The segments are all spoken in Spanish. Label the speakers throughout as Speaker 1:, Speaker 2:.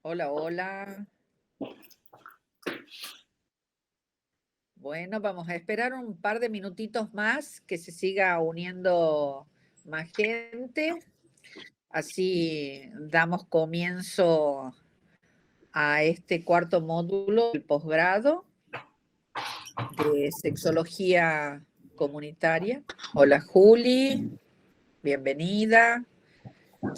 Speaker 1: Hola, hola. Bueno, vamos a esperar un par de minutitos más que se siga uniendo más gente. Así damos comienzo a este cuarto módulo del posgrado de sexología comunitaria. Hola, Juli, bienvenida.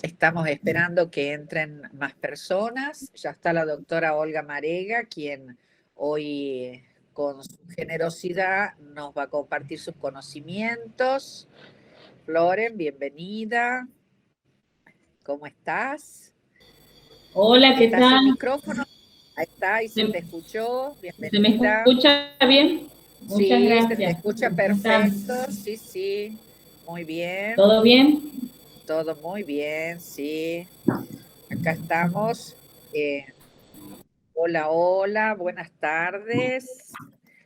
Speaker 1: Estamos esperando que entren más personas. Ya está la doctora Olga Marega, quien hoy con su generosidad nos va a compartir sus conocimientos. Floren, bienvenida. ¿Cómo estás?
Speaker 2: Hola, ¿qué
Speaker 1: ¿Estás sin
Speaker 2: tal?
Speaker 1: micrófono? Ahí está, y se te
Speaker 2: ¿Se,
Speaker 1: escuchó.
Speaker 2: se me
Speaker 1: Bienvenida.
Speaker 2: escucha bien? Muchas
Speaker 1: Sí, se te
Speaker 2: gracias.
Speaker 1: escucha
Speaker 2: ¿Cómo están?
Speaker 1: perfecto. Sí, sí. Muy bien.
Speaker 2: ¿Todo bien?
Speaker 1: Todo muy bien, sí. Acá estamos. Eh, Hola, hola, buenas tardes.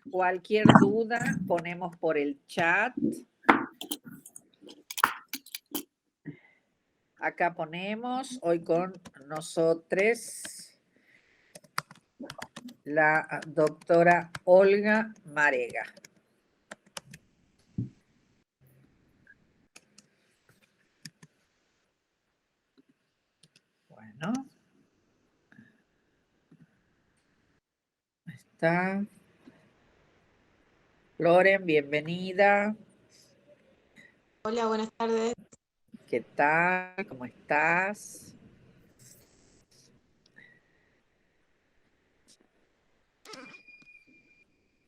Speaker 1: Cualquier duda ponemos por el chat. Acá ponemos hoy con nosotros la doctora Olga Marega. Bueno, está. Loren, bienvenida.
Speaker 3: Hola, buenas tardes.
Speaker 1: ¿Qué tal? ¿Cómo estás?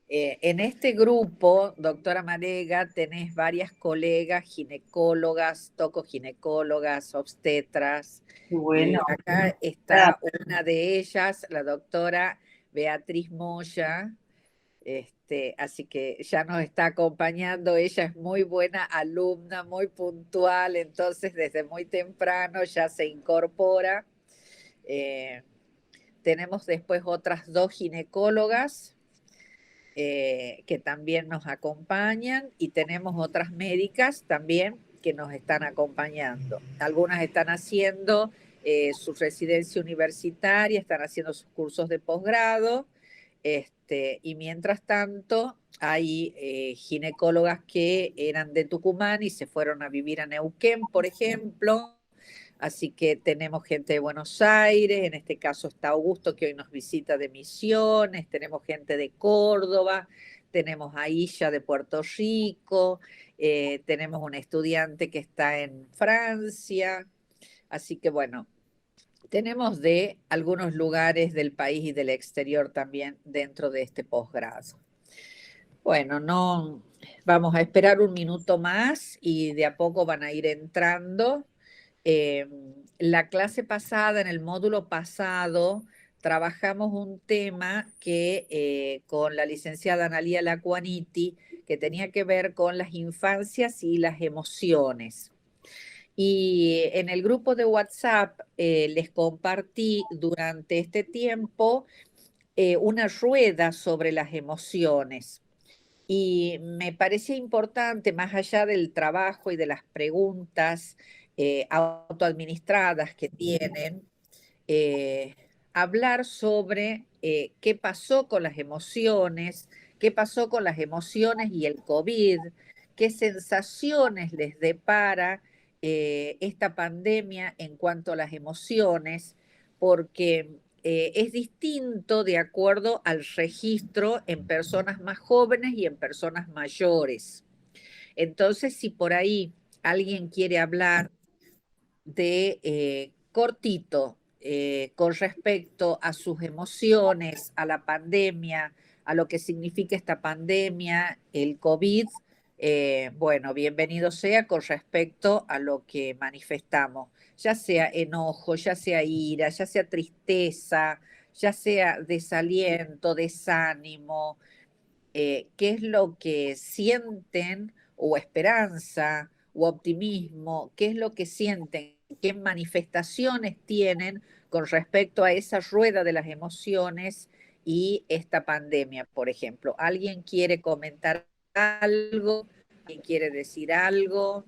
Speaker 1: En este grupo, doctora Marega, tenés varias colegas, ginecólogas, tocoginecólogas, obstetras, y
Speaker 2: Bueno,
Speaker 1: acá está una de ellas, la doctora Beatriz Moya, así que ya nos está acompañando. Ella es muy buena alumna, muy puntual, entonces desde muy temprano ya se incorpora. Eh, Tenemos después otras dos ginecólogas que también nos acompañan, y tenemos otras médicas también que nos están acompañando. Algunas están haciendo su residencia universitaria, están haciendo sus cursos de posgrado, y mientras tanto hay ginecólogas que eran de Tucumán y se fueron a vivir a Neuquén, por ejemplo. Así que tenemos gente de Buenos Aires, en este caso está Augusto, que hoy nos visita de Misiones, tenemos gente de Córdoba, tenemos a Isha de Puerto Rico, tenemos un estudiante que está en Francia. Así que bueno, tenemos de algunos lugares del país y del exterior también dentro de este posgrado. Bueno, no, vamos a esperar un minuto más y de a poco van a ir entrando. Eh, la clase pasada, en el módulo pasado, trabajamos un tema que con la licenciada Analía Lacuaniti, que tenía que ver con las infancias y las emociones. Y en el grupo de WhatsApp les compartí durante este tiempo una rueda sobre las emociones. Y me parecía importante, más allá del trabajo y de las preguntas autoadministradas que tienen, eh, hablar sobre qué pasó con las emociones, qué pasó con las emociones y el COVID, qué sensaciones les depara esta pandemia en cuanto a las emociones, porque es distinto de acuerdo al registro en personas más jóvenes y en personas mayores. Entonces, si por ahí alguien quiere hablar de cortito con respecto a sus emociones, a la pandemia, a lo que significa esta pandemia, el COVID, bueno, bienvenido sea con respecto a lo que manifestamos, ya sea enojo, ya sea ira, ya sea tristeza, ya sea desaliento, desánimo, qué es lo que sienten, o esperanza, o optimismo, qué es lo que sienten, qué manifestaciones tienen con respecto a esa rueda de las emociones y esta pandemia, por ejemplo. ¿Alguien quiere comentar algo? ¿Alguien quiere decir algo?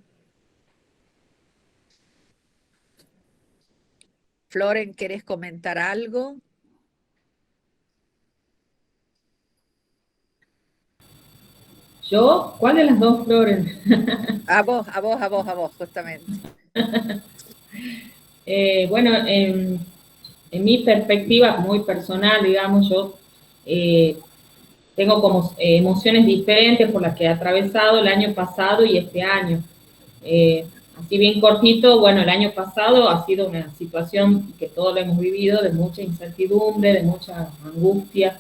Speaker 1: Floren, ¿querés comentar algo?
Speaker 2: ¿Yo? ¿Cuál de las dos, Flores?
Speaker 1: A vos, justamente.
Speaker 2: Bueno, en mi perspectiva muy personal, digamos, yo tengo como emociones diferentes por las que he atravesado el año pasado y este año. Así bien cortito, bueno, el año pasado ha sido una situación que todos lo hemos vivido, de mucha incertidumbre, de mucha angustia,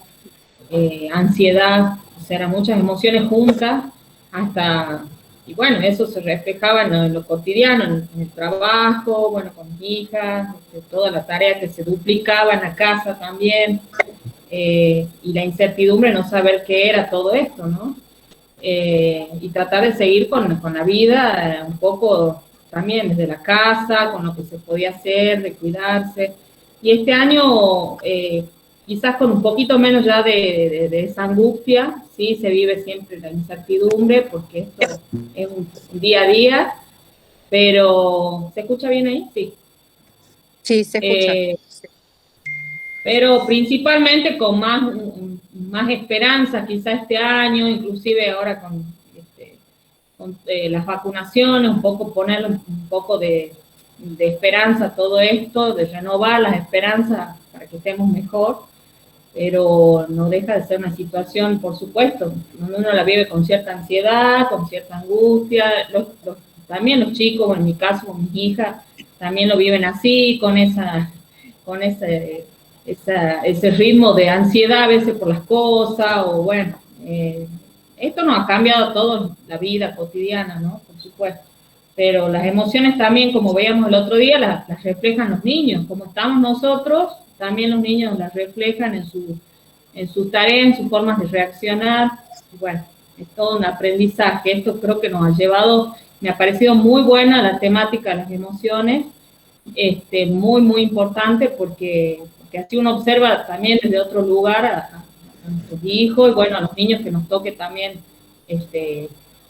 Speaker 2: ansiedad, o sea, eran muchas emociones juntas, hasta, y bueno, eso se reflejaba en lo cotidiano, en el trabajo, bueno, con mis hijas, toda la tarea que se duplicaba en la casa también, y la incertidumbre, no saber qué era todo esto, ¿no? Y tratar de seguir con la vida un poco también desde la casa, con lo que se podía hacer, de cuidarse. Y este año, quizás con un poquito menos ya de esa angustia, sí, se vive siempre la incertidumbre, porque esto es un día a día, pero ¿se escucha bien ahí? Sí.
Speaker 1: Sí, se escucha.
Speaker 2: Pero principalmente con más esperanza quizá este año, inclusive ahora con las vacunaciones, un poco ponerle un poco de esperanza a todo esto, de renovar las esperanzas para que estemos mejor, pero no deja de ser una situación, por supuesto, donde uno la vive con cierta ansiedad, con cierta angustia, también los chicos, en mi caso con mis hijas, también lo viven así, con ese ritmo de ansiedad a veces por las cosas, o bueno, esto nos ha cambiado todo la vida cotidiana, ¿no? Por supuesto. Pero las emociones también, como veíamos el otro día, las reflejan los niños. Como estamos nosotros, también los niños las reflejan en su tarea, en sus formas de reaccionar. Y bueno, es todo un aprendizaje. Esto creo que nos ha llevado, me ha parecido muy buena la temática de las emociones, muy, muy importante porque así uno observa también desde otro lugar a nuestros hijos y bueno, a los niños que nos toque también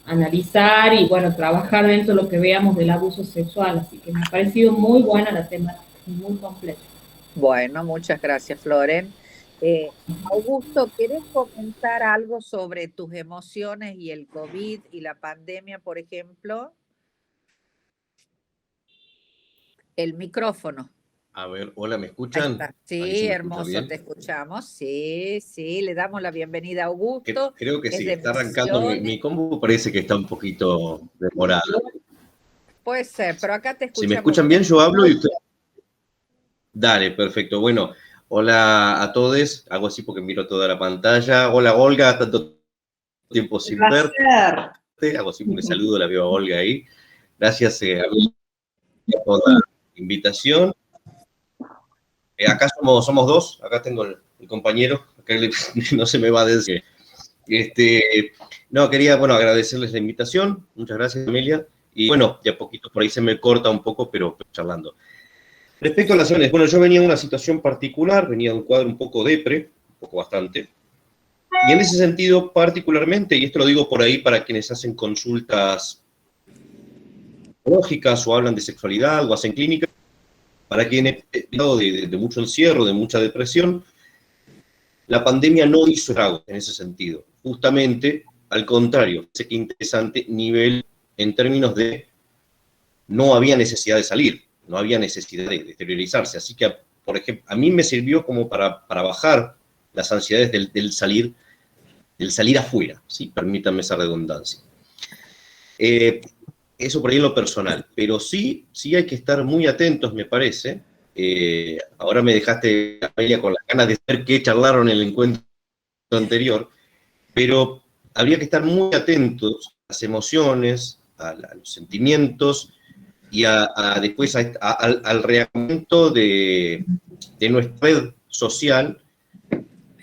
Speaker 2: analizar y bueno, trabajar dentro de lo que veamos del abuso sexual. Así que me ha parecido muy buena la temática, muy completa.
Speaker 1: Bueno, muchas gracias, Floren. Augusto, ¿quieres comentar algo sobre tus emociones y el COVID y la pandemia, por ejemplo? El micrófono.
Speaker 4: A ver, hola, ¿me
Speaker 1: Ahí
Speaker 4: escuchan?
Speaker 1: está.
Speaker 4: Ahí
Speaker 1: Sí,
Speaker 4: se me escucha
Speaker 1: hermoso,
Speaker 4: bien.
Speaker 1: te escuchamos. Sí, sí, le damos la bienvenida a Augusto.
Speaker 4: Creo que
Speaker 1: Es
Speaker 4: sí,
Speaker 1: de
Speaker 4: está arrancando mi
Speaker 1: Misiones.
Speaker 4: combo, parece que está un poquito demorado.
Speaker 1: Puede ser, pero acá te
Speaker 4: Si me
Speaker 1: escuchamos
Speaker 4: escuchan
Speaker 1: bien.
Speaker 4: bien, yo hablo y usted... Dale, perfecto. Bueno, hola a todos. Hago así porque miro toda la pantalla. Hola, Olga, tanto tiempo sin verte. Hago así un saludo, la veo a Olga ahí. Gracias por la invitación. Acá somos dos. Acá tengo el compañero. Acá no se me va a decir. No, quería, bueno, agradecerles la invitación. Muchas gracias, Amelia. Y bueno, de a poquito por ahí se me corta un poco, pero charlando. Respecto a las acciones, bueno, yo venía de una situación particular, venía de un cuadro un poco depre, un poco bastante. Y en ese sentido, particularmente, y esto lo digo por ahí para quienes hacen consultas psicológicas o hablan de sexualidad o hacen clínica, para quienes de mucho encierro, de mucha depresión, la pandemia no hizo estragos en ese sentido. Justamente, al contrario, sé que interesante nivel en términos de no había necesidad de salir, no había necesidad de exteriorizarse. Así que, por ejemplo, a mí me sirvió como para bajar las ansiedades del salir afuera, ¿sí? Permítanme esa redundancia. Eso por ahí en lo personal, pero sí hay que estar muy atentos, me parece. Ahora me dejaste, Amelia, con las ganas de saber qué charlaron en el encuentro anterior, pero habría que estar muy atentos a las emociones, a los sentimientos y después al reaccionamiento de nuestra red social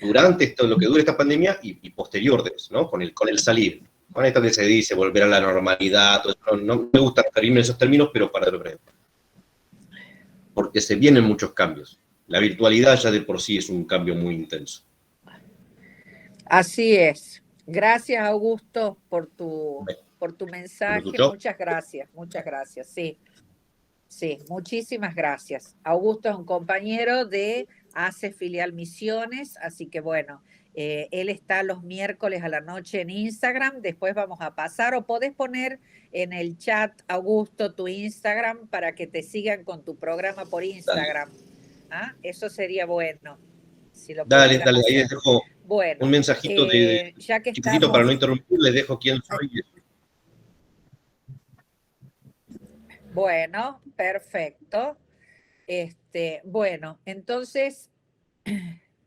Speaker 4: durante lo que dure esta pandemia y posterior de eso, ¿no? Con el salir. Con esto que se dice, volver a la normalidad, no me gusta referirme a esos términos, pero para lo breve. Porque se vienen muchos cambios. La virtualidad ya de por sí es un cambio muy intenso.
Speaker 1: Así es. Gracias, Augusto, por tu mensaje.
Speaker 4: escuchó?
Speaker 1: Muchas gracias, sí. Sí, muchísimas gracias. Augusto es un compañero de ACE Filial Misiones, así que bueno, él está los miércoles a la noche en Instagram, después vamos a pasar, o podés poner en el chat, Augusto, tu Instagram para que te sigan con tu programa por Instagram. ¿Ah? Eso sería bueno, si lo
Speaker 4: Dale,
Speaker 1: pudiéramos
Speaker 4: ahí les
Speaker 1: hacer.
Speaker 4: dejo
Speaker 1: Bueno,
Speaker 4: un mensajito
Speaker 1: ya que
Speaker 4: chiquitito para no
Speaker 1: estamos...
Speaker 4: interrumpir, les dejo quién soy.
Speaker 1: Bueno, perfecto. Bueno, entonces,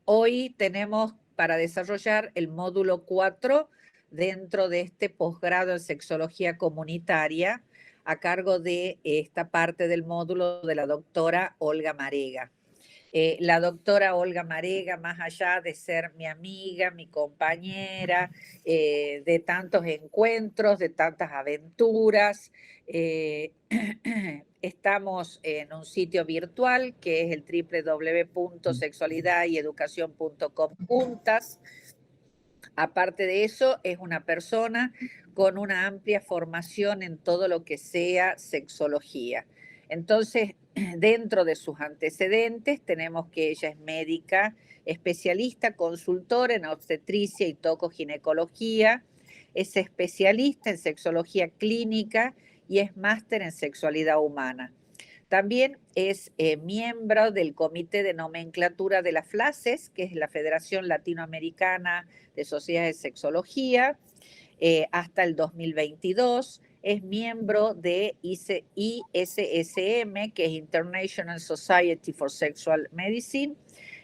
Speaker 1: hoy tenemos para desarrollar el módulo 4 dentro de este posgrado en sexología comunitaria a cargo de esta parte del módulo de la doctora Olga Marega. La doctora Olga Marega, más allá de ser mi amiga, mi compañera, de tantos encuentros, de tantas aventuras, estamos en un sitio virtual que es el www.sexualidadyeducacion.com juntas. Aparte de eso, es una persona con una amplia formación en todo lo que sea sexología. Entonces, dentro de sus antecedentes, tenemos que ella es médica, especialista, consultora en obstetricia y tocoginecología, es especialista en sexología clínica y es máster en sexualidad humana. También es miembro del Comité de Nomenclatura de la FLACES, que es la Federación Latinoamericana de Sociedades de Sexología, hasta el 2022. Es miembro de ISSM, que es International Society for Sexual Medicine.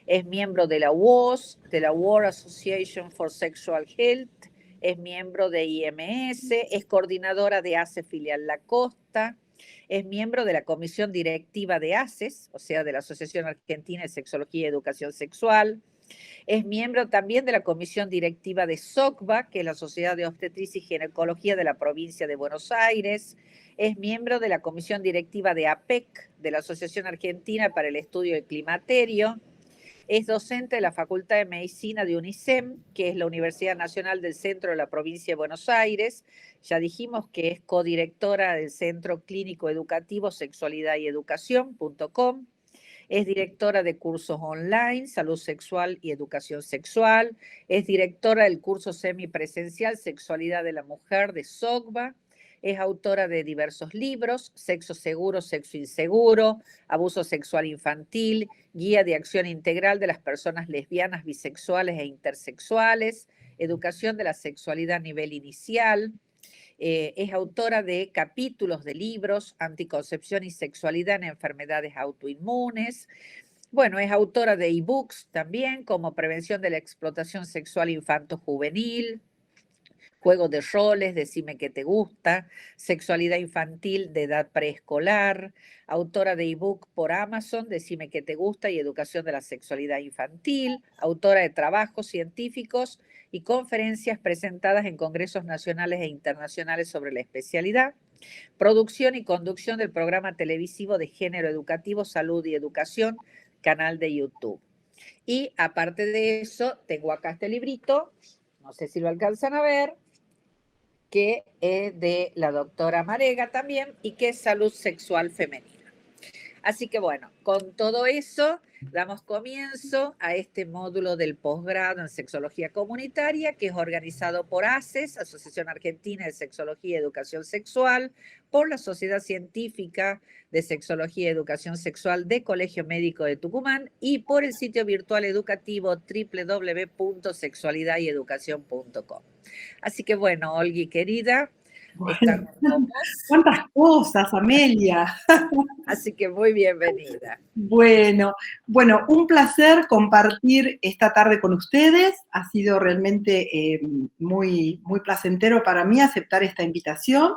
Speaker 1: Es miembro de la WOS, de la World Association for Sexual Health. Es miembro de IMS. Es coordinadora de ACE Filial La Costa. Es miembro de la comisión directiva de ACES, o sea, de la Asociación Argentina de Sexología y Educación Sexual. Es miembro también de la comisión directiva de SOCBA, que es la Sociedad de Obstetricia y Ginecología de la provincia de Buenos Aires. Es miembro de la comisión directiva de APEC, de la Asociación Argentina para el Estudio del Climaterio. Es docente de la Facultad de Medicina de UNICEM, que es la Universidad Nacional del Centro de la Provincia de Buenos Aires. Ya dijimos que es codirectora del Centro Clínico Educativo Sexualidad y Educación.com. Es directora de cursos online, salud sexual y educación sexual. Es directora del curso semipresencial Sexualidad de la Mujer de SOCBA. Es autora de diversos libros, Sexo Seguro, Sexo Inseguro, Abuso Sexual Infantil, Guía de Acción Integral de las Personas Lesbianas, Bisexuales e Intersexuales, Educación de la Sexualidad a Nivel Inicial. Es autora de capítulos de libros, Anticoncepción y Sexualidad en Enfermedades Autoinmunes. Bueno, es autora de ebooks también, como Prevención de la Explotación Sexual Infanto-Juvenil, Juego de roles, Decime que te gusta, Sexualidad infantil de edad preescolar, autora de ebook por Amazon, Decime que te gusta y Educación de la Sexualidad infantil, autora de trabajos científicos y conferencias presentadas en congresos nacionales e internacionales sobre la especialidad, producción y conducción del programa televisivo de género educativo, salud y educación, canal de YouTube. Y aparte de eso, tengo acá este librito, no sé si lo alcanzan a ver, que es de la doctora Marega también y que es salud sexual femenina. Así que bueno, con todo eso damos comienzo a este módulo del posgrado en sexología comunitaria que es organizado por ACES, Asociación Argentina de Sexología y Educación Sexual, por la Sociedad Científica de Sexología y Educación Sexual de Colegio Médico de Tucumán y por el sitio virtual educativo www.sexualidadyeducacion.com. Así que bueno, Olgui querida,
Speaker 5: bueno, cuántas cosas, Amelia.
Speaker 1: Así que muy bienvenida.
Speaker 5: Bueno, un placer compartir esta tarde con ustedes. Ha sido realmente muy, muy placentero para mí aceptar esta invitación.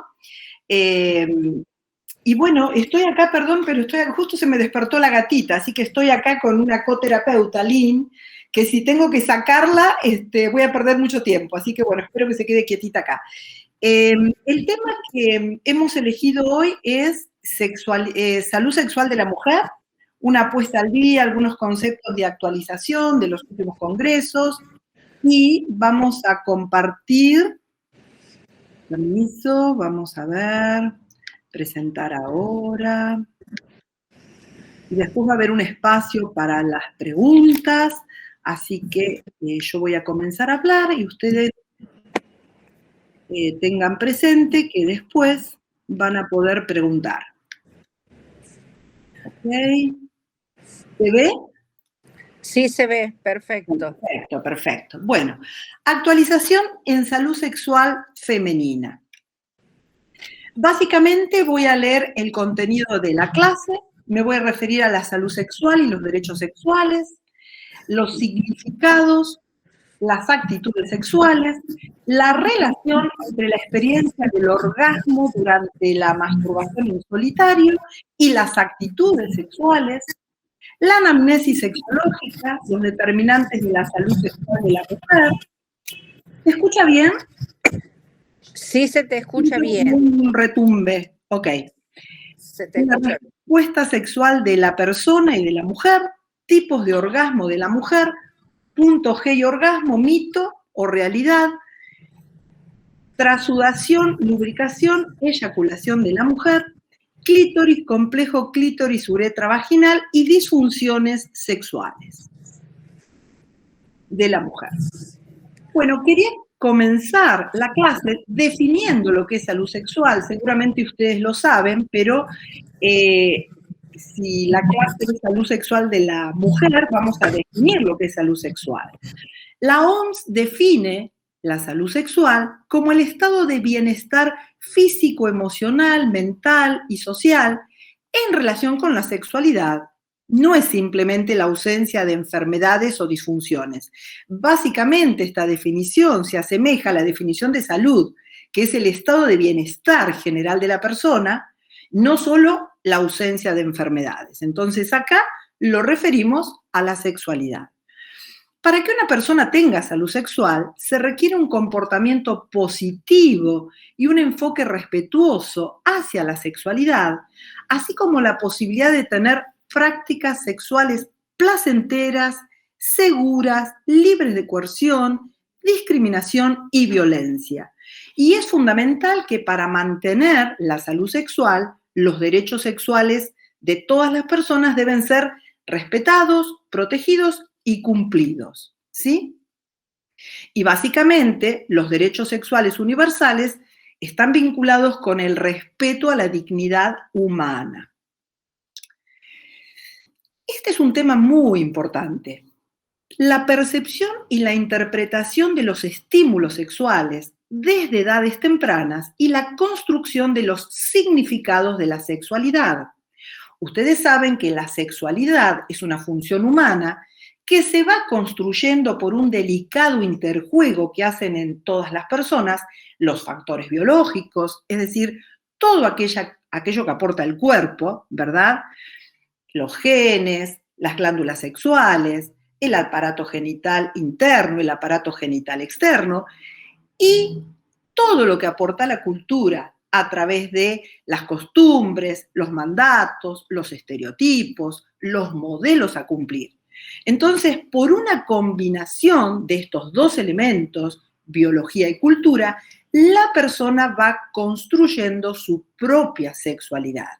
Speaker 5: Y bueno, estoy acá, perdón, pero justo se me despertó la gatita, así que estoy acá con una coterapeuta, Lynn, que si tengo que sacarla, voy a perder mucho tiempo. Así que bueno, espero que se quede quietita acá. El tema que hemos elegido hoy es salud sexual de la mujer, una puesta al día, algunos conceptos de actualización de los últimos congresos, y vamos a compartir, permiso, vamos a ver, presentar ahora, Y después va a haber un espacio para las preguntas, así que yo voy a comenzar a hablar y ustedes tengan presente que después van a poder preguntar. ¿Ok? ¿Se ve?
Speaker 1: Sí, se ve, perfecto.
Speaker 5: Perfecto, perfecto. Bueno, actualización en salud sexual femenina. Básicamente voy a leer el contenido de la clase, me voy a referir a la salud sexual y los derechos sexuales, los significados, las actitudes sexuales, la relación entre la experiencia del orgasmo durante la masturbación en solitario y las actitudes sexuales, la anamnesis sexológica, los determinantes de la salud sexual de la mujer. ¿Se escucha bien?
Speaker 1: Sí, se te escucha bien.
Speaker 5: Un retumbe, ok.
Speaker 1: Se te escucha bien.
Speaker 5: Respuesta sexual de la persona y de la mujer, tipos de orgasmo de la mujer, punto G y orgasmo, mito o realidad, trasudación, lubricación, eyaculación de la mujer, clítoris, complejo clítoris, uretra vaginal y disfunciones sexuales de la mujer. Bueno, quería comenzar la clase definiendo lo que es salud sexual. Seguramente ustedes lo saben, pero si la clase es salud sexual de la mujer, vamos a definir lo que es salud sexual. La OMS define la salud sexual como el estado de bienestar físico, emocional, mental y social en relación con la sexualidad. No es simplemente la ausencia de enfermedades o disfunciones. Básicamente esta definición se asemeja a la definición de salud, que es el estado de bienestar general de la persona, no solo la ausencia de enfermedades. Entonces acá lo referimos a la sexualidad. Para que una persona tenga salud sexual, se requiere un comportamiento positivo y un enfoque respetuoso hacia la sexualidad, así como la posibilidad de tener prácticas sexuales placenteras, seguras, libres de coerción, discriminación y violencia. Y es fundamental que para mantener la salud sexual, los derechos sexuales de todas las personas deben ser respetados, protegidos y cumplidos, ¿sí? Y básicamente los derechos sexuales universales están vinculados con el respeto a la dignidad humana. Este es un tema muy importante. La percepción y la interpretación de los estímulos sexuales desde edades tempranas y la construcción de los significados de la sexualidad. Ustedes saben que la sexualidad es una función humana que se va construyendo por un delicado interjuego que hacen en todas las personas los factores biológicos, es decir, todo aquello que aporta el cuerpo, ¿verdad? Los genes, las glándulas sexuales, el aparato genital interno, el aparato genital externo, y todo lo que aporta la cultura a través de las costumbres, los mandatos, los estereotipos, los modelos a cumplir. Entonces, por una combinación de estos dos elementos, biología y cultura, la persona va construyendo su propia sexualidad.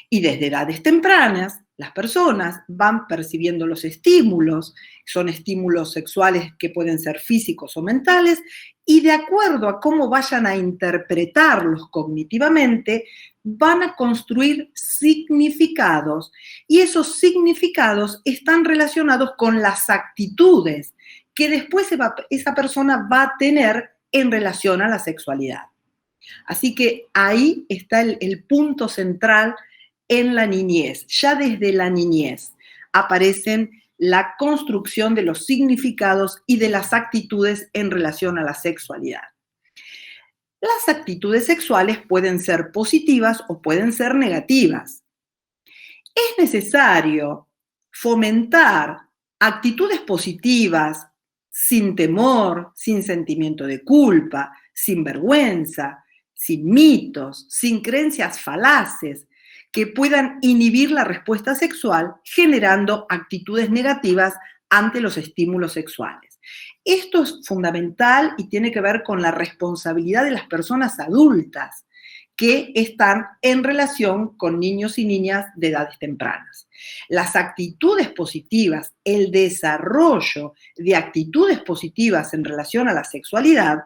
Speaker 5: Y desde edades tempranas, las personas van percibiendo los estímulos, son estímulos sexuales que pueden ser físicos o mentales, y de acuerdo a cómo vayan a interpretarlos cognitivamente, van a construir significados, y esos significados están relacionados con las actitudes que después esa persona va a tener en relación a la sexualidad. Así que ahí está el punto central en la niñez. Ya desde la niñez aparecen la construcción de los significados y de las actitudes en relación a la sexualidad. Las actitudes sexuales pueden ser positivas o pueden ser negativas. Es necesario fomentar actitudes positivas sin temor, sin sentimiento de culpa, sin vergüenza, sin mitos, sin creencias falaces que puedan inhibir la respuesta sexual generando actitudes negativas ante los estímulos sexuales. Esto es fundamental y tiene que ver con la responsabilidad de las personas adultas que están en relación con niños y niñas de edades tempranas. Las actitudes positivas, el desarrollo de actitudes positivas en relación a la sexualidad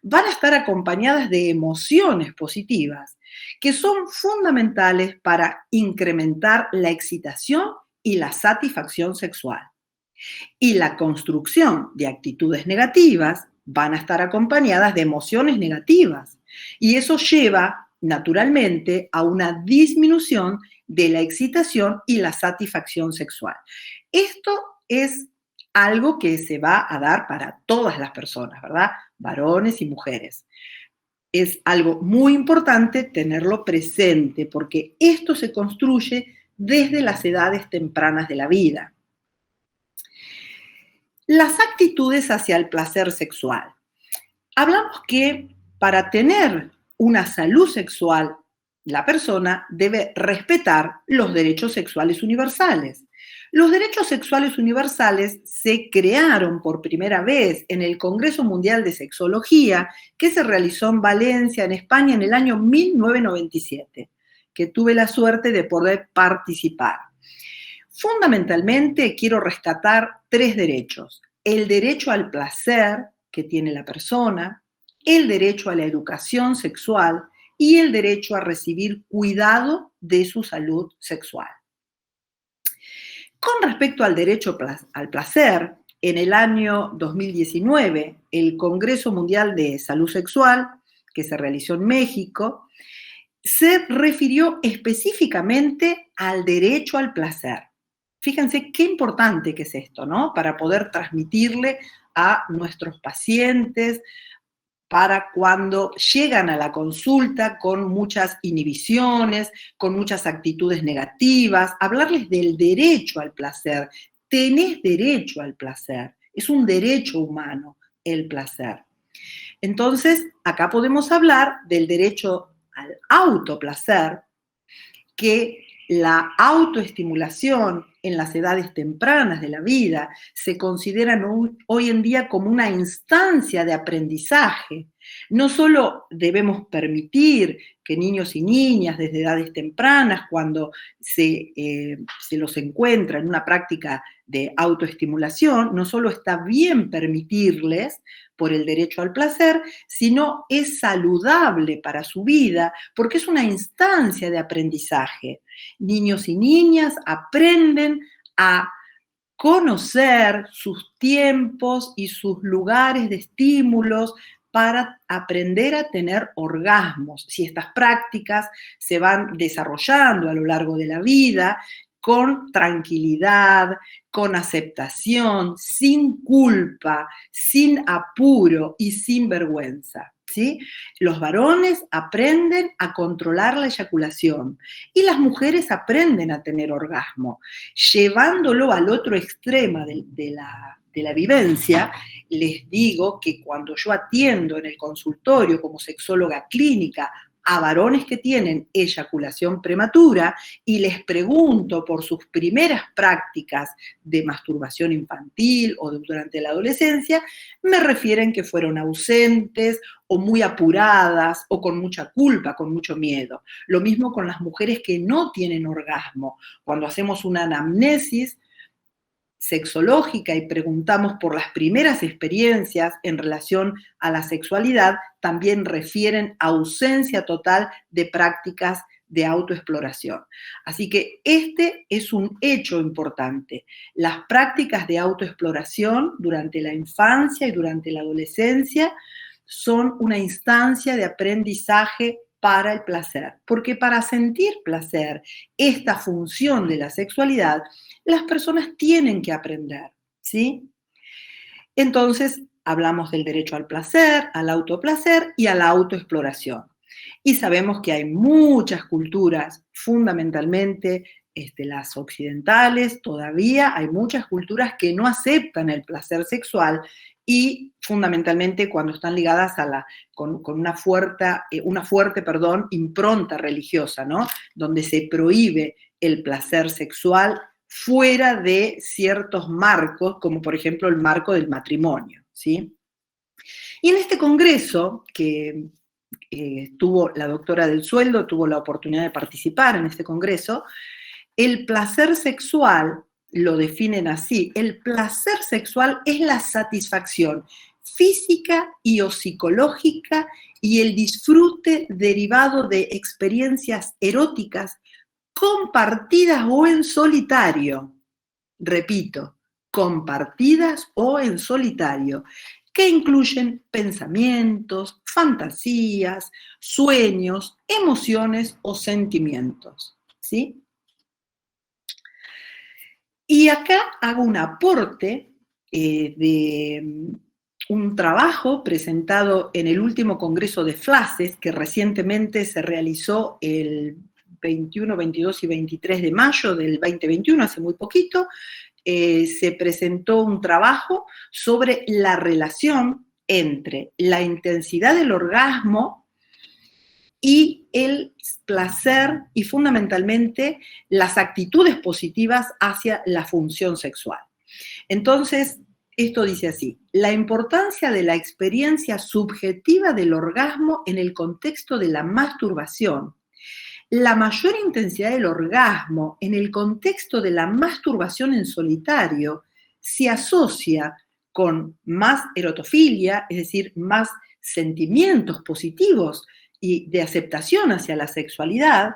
Speaker 5: van a estar acompañadas de emociones positivas que son fundamentales para incrementar la excitación y la satisfacción sexual. Y la construcción de actitudes negativas van a estar acompañadas de emociones negativas. Y eso lleva, naturalmente, a una disminución de la excitación y la satisfacción sexual. Esto es algo que se va a dar para todas las personas, ¿verdad? Varones y mujeres. Es algo muy importante tenerlo presente porque esto se construye desde las edades tempranas de la vida. Las actitudes hacia el placer sexual. Hablamos que para tener una salud sexual, la persona debe respetar los derechos sexuales universales. Los derechos sexuales universales se crearon por primera vez en el Congreso Mundial de Sexología que se realizó en Valencia, en España, en el año 1997, que tuve la suerte de poder participar. Fundamentalmente quiero rescatar 3 derechos: el derecho al placer que tiene la persona, el derecho a la educación sexual y el derecho a recibir cuidado de su salud sexual. Con respecto al derecho al placer, en el año 2019, el Congreso Mundial de Salud Sexual, que se realizó en México, se refirió específicamente al derecho al placer. Fíjense qué importante que es esto, ¿no? Para poder transmitirle a nuestros pacientes, para cuando llegan a la consulta con muchas inhibiciones, con muchas actitudes negativas, hablarles del derecho al placer. Tenés derecho al placer, es un derecho humano el placer. Entonces, acá podemos hablar del derecho al autoplacer, que la autoestimulación en las edades tempranas de la vida se consideran hoy en día como una instancia de aprendizaje. No solo debemos permitir que niños y niñas desde edades tempranas, cuando se los encuentra en una práctica de autoestimulación, no solo está bien permitirles por el derecho al placer, sino es saludable para su vida porque es una instancia de aprendizaje. Niños y niñas aprenden a conocer sus tiempos y sus lugares de estímulos para aprender a tener orgasmos. Si estas prácticas se van desarrollando a lo largo de la vida, con tranquilidad, con aceptación, sin culpa, sin apuro y sin vergüenza, ¿sí? Los varones aprenden a controlar la eyaculación y las mujeres aprenden a tener orgasmo. Llevándolo al otro extremo de la vivencia, les digo que cuando yo atiendo en el consultorio como sexóloga clínica a varones que tienen eyaculación prematura y les pregunto por sus primeras prácticas de masturbación infantil o durante la adolescencia, me refieren que fueron ausentes o muy apuradas o con mucha culpa, con mucho miedo. Lo mismo con las mujeres que no tienen orgasmo. Cuando hacemos una anamnesis sexológica y preguntamos por las primeras experiencias en relación a la sexualidad, también refieren ausencia total de prácticas de autoexploración. Así que este es un hecho importante. Las prácticas de autoexploración durante la infancia y durante la adolescencia son una instancia de aprendizaje para el placer, porque para sentir placer, esta función de la sexualidad, las personas tienen que aprender, ¿sí? Entonces, hablamos del derecho al placer, al autoplacer y a la autoexploración. Y sabemos que hay muchas culturas, fundamentalmente las occidentales, todavía hay muchas culturas que no aceptan el placer sexual y fundamentalmente cuando están ligadas a con una fuerte impronta religiosa, ¿no? Donde se prohíbe el placer sexual fuera de ciertos marcos, como por ejemplo el marco del matrimonio, ¿sí? Y en este congreso, que la doctora del sueldo, tuvo la oportunidad de participar en este congreso. El placer sexual lo definen así: el placer sexual es la satisfacción física y o psicológica y el disfrute derivado de experiencias eróticas compartidas o en solitario. Repito, compartidas o en solitario, que incluyen pensamientos, fantasías, sueños, emociones o sentimientos, ¿sí? Y acá hago un aporte de un trabajo presentado en el último Congreso de FLACES, que recientemente se realizó el 21, 22 y 23 de mayo del 2021, hace muy poquito. Se presentó un trabajo sobre la relación entre la intensidad del orgasmo y el placer y fundamentalmente las actitudes positivas hacia la función sexual. Entonces, esto dice así: la importancia de la experiencia subjetiva del orgasmo en el contexto de la masturbación. La mayor intensidad del orgasmo en el contexto de la masturbación en solitario se asocia con más erotofilia, es decir, más sentimientos positivos y de aceptación hacia la sexualidad,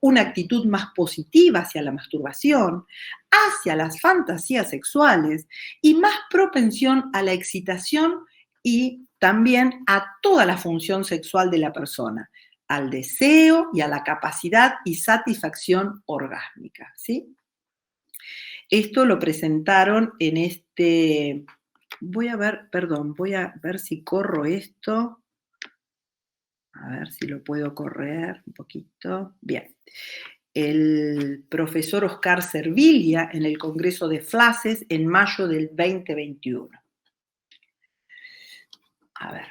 Speaker 5: una actitud más positiva hacia la masturbación, hacia las fantasías sexuales y más propensión a la excitación y también a toda la función sexual de la persona, al deseo y a la capacidad y satisfacción orgásmica, ¿sí? Esto lo presentaron en este... voy a ver si corro esto. A ver si lo puedo correr un poquito. Bien. El profesor Oscar Servilia en el Congreso de FLACES en mayo del 2021. A ver.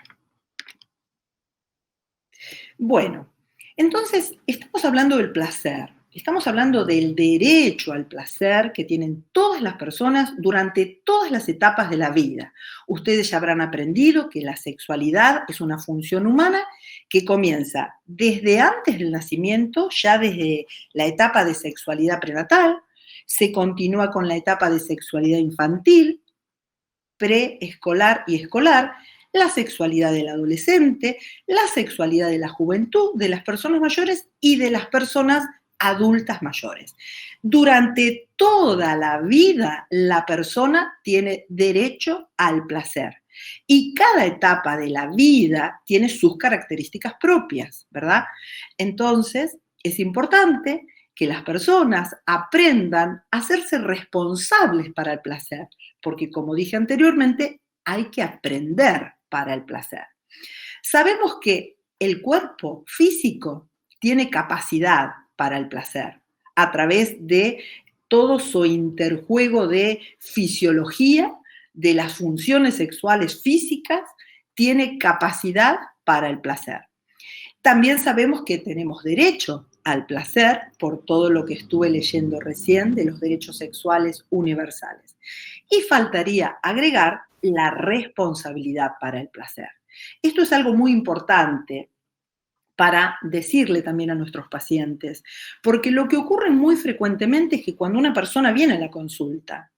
Speaker 5: Bueno, entonces estamos hablando del placer, estamos hablando del derecho al placer que tienen todas las personas durante todas las etapas de la vida. Ustedes ya habrán aprendido que la sexualidad es una función humana que comienza desde antes del nacimiento, ya desde la etapa de sexualidad prenatal, se continúa con la etapa de sexualidad infantil, preescolar y escolar, la sexualidad del adolescente, la sexualidad de la juventud, de las personas mayores y de las personas adultas mayores. Durante toda la vida, la persona tiene derecho al placer. Y cada etapa de la vida tiene sus características propias, ¿verdad? Entonces, es importante que las personas aprendan a hacerse responsables para el placer, porque como dije anteriormente, hay que aprender para el placer. Sabemos que el cuerpo físico tiene capacidad para el placer a través de todo su interjuego de fisiología, de las funciones sexuales físicas, tiene capacidad para el placer. También sabemos que tenemos derecho al placer por todo lo que estuve leyendo recién de los derechos sexuales universales. Y faltaría agregar la responsabilidad para el placer. Esto es algo muy importante para decirle también a nuestros pacientes, porque lo que ocurre muy frecuentemente es que cuando una persona viene a la consulta,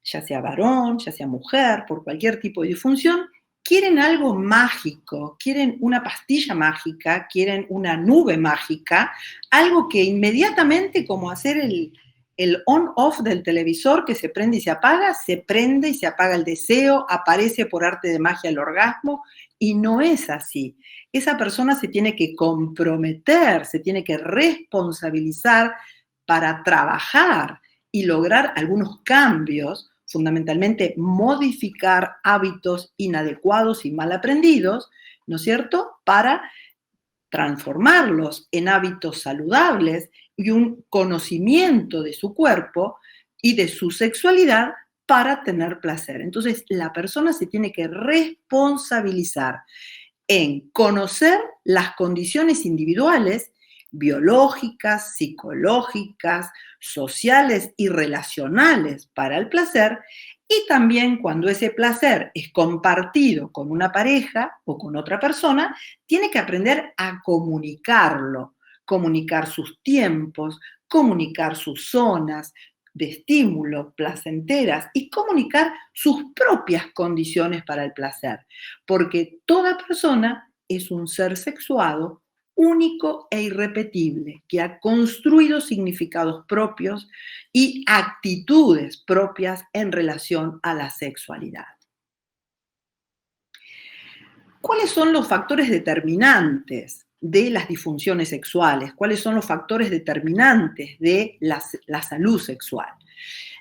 Speaker 5: ya sea varón, ya sea mujer, por cualquier tipo de disfunción, quieren algo mágico, quieren una pastilla mágica, quieren una nube mágica, algo que inmediatamente, como hacer el on-off del televisor que se prende y se prende y se apaga el deseo, aparece por arte de magia el orgasmo, y no es así. Esa persona se tiene que comprometer, se tiene que responsabilizar para trabajar y lograr algunos cambios, fundamentalmente modificar hábitos inadecuados y mal aprendidos, ¿no es cierto?, para transformarlos en hábitos saludables y un conocimiento de su cuerpo y de su sexualidad para tener placer. Entonces, la persona se tiene que responsabilizar en conocer las condiciones individuales, biológicas, psicológicas, sociales y relacionales para el placer Y también cuando ese placer es compartido con una pareja o con otra persona, tiene que aprender a comunicarlo, comunicar sus tiempos, comunicar sus zonas de estímulo placenteras y comunicar sus propias condiciones para el placer, porque toda persona es un ser sexuado único e irrepetible, que ha construido significados propios y actitudes propias en relación a la sexualidad. ¿Cuáles son los factores determinantes de las disfunciones sexuales? ¿Cuáles son los factores determinantes de la salud sexual?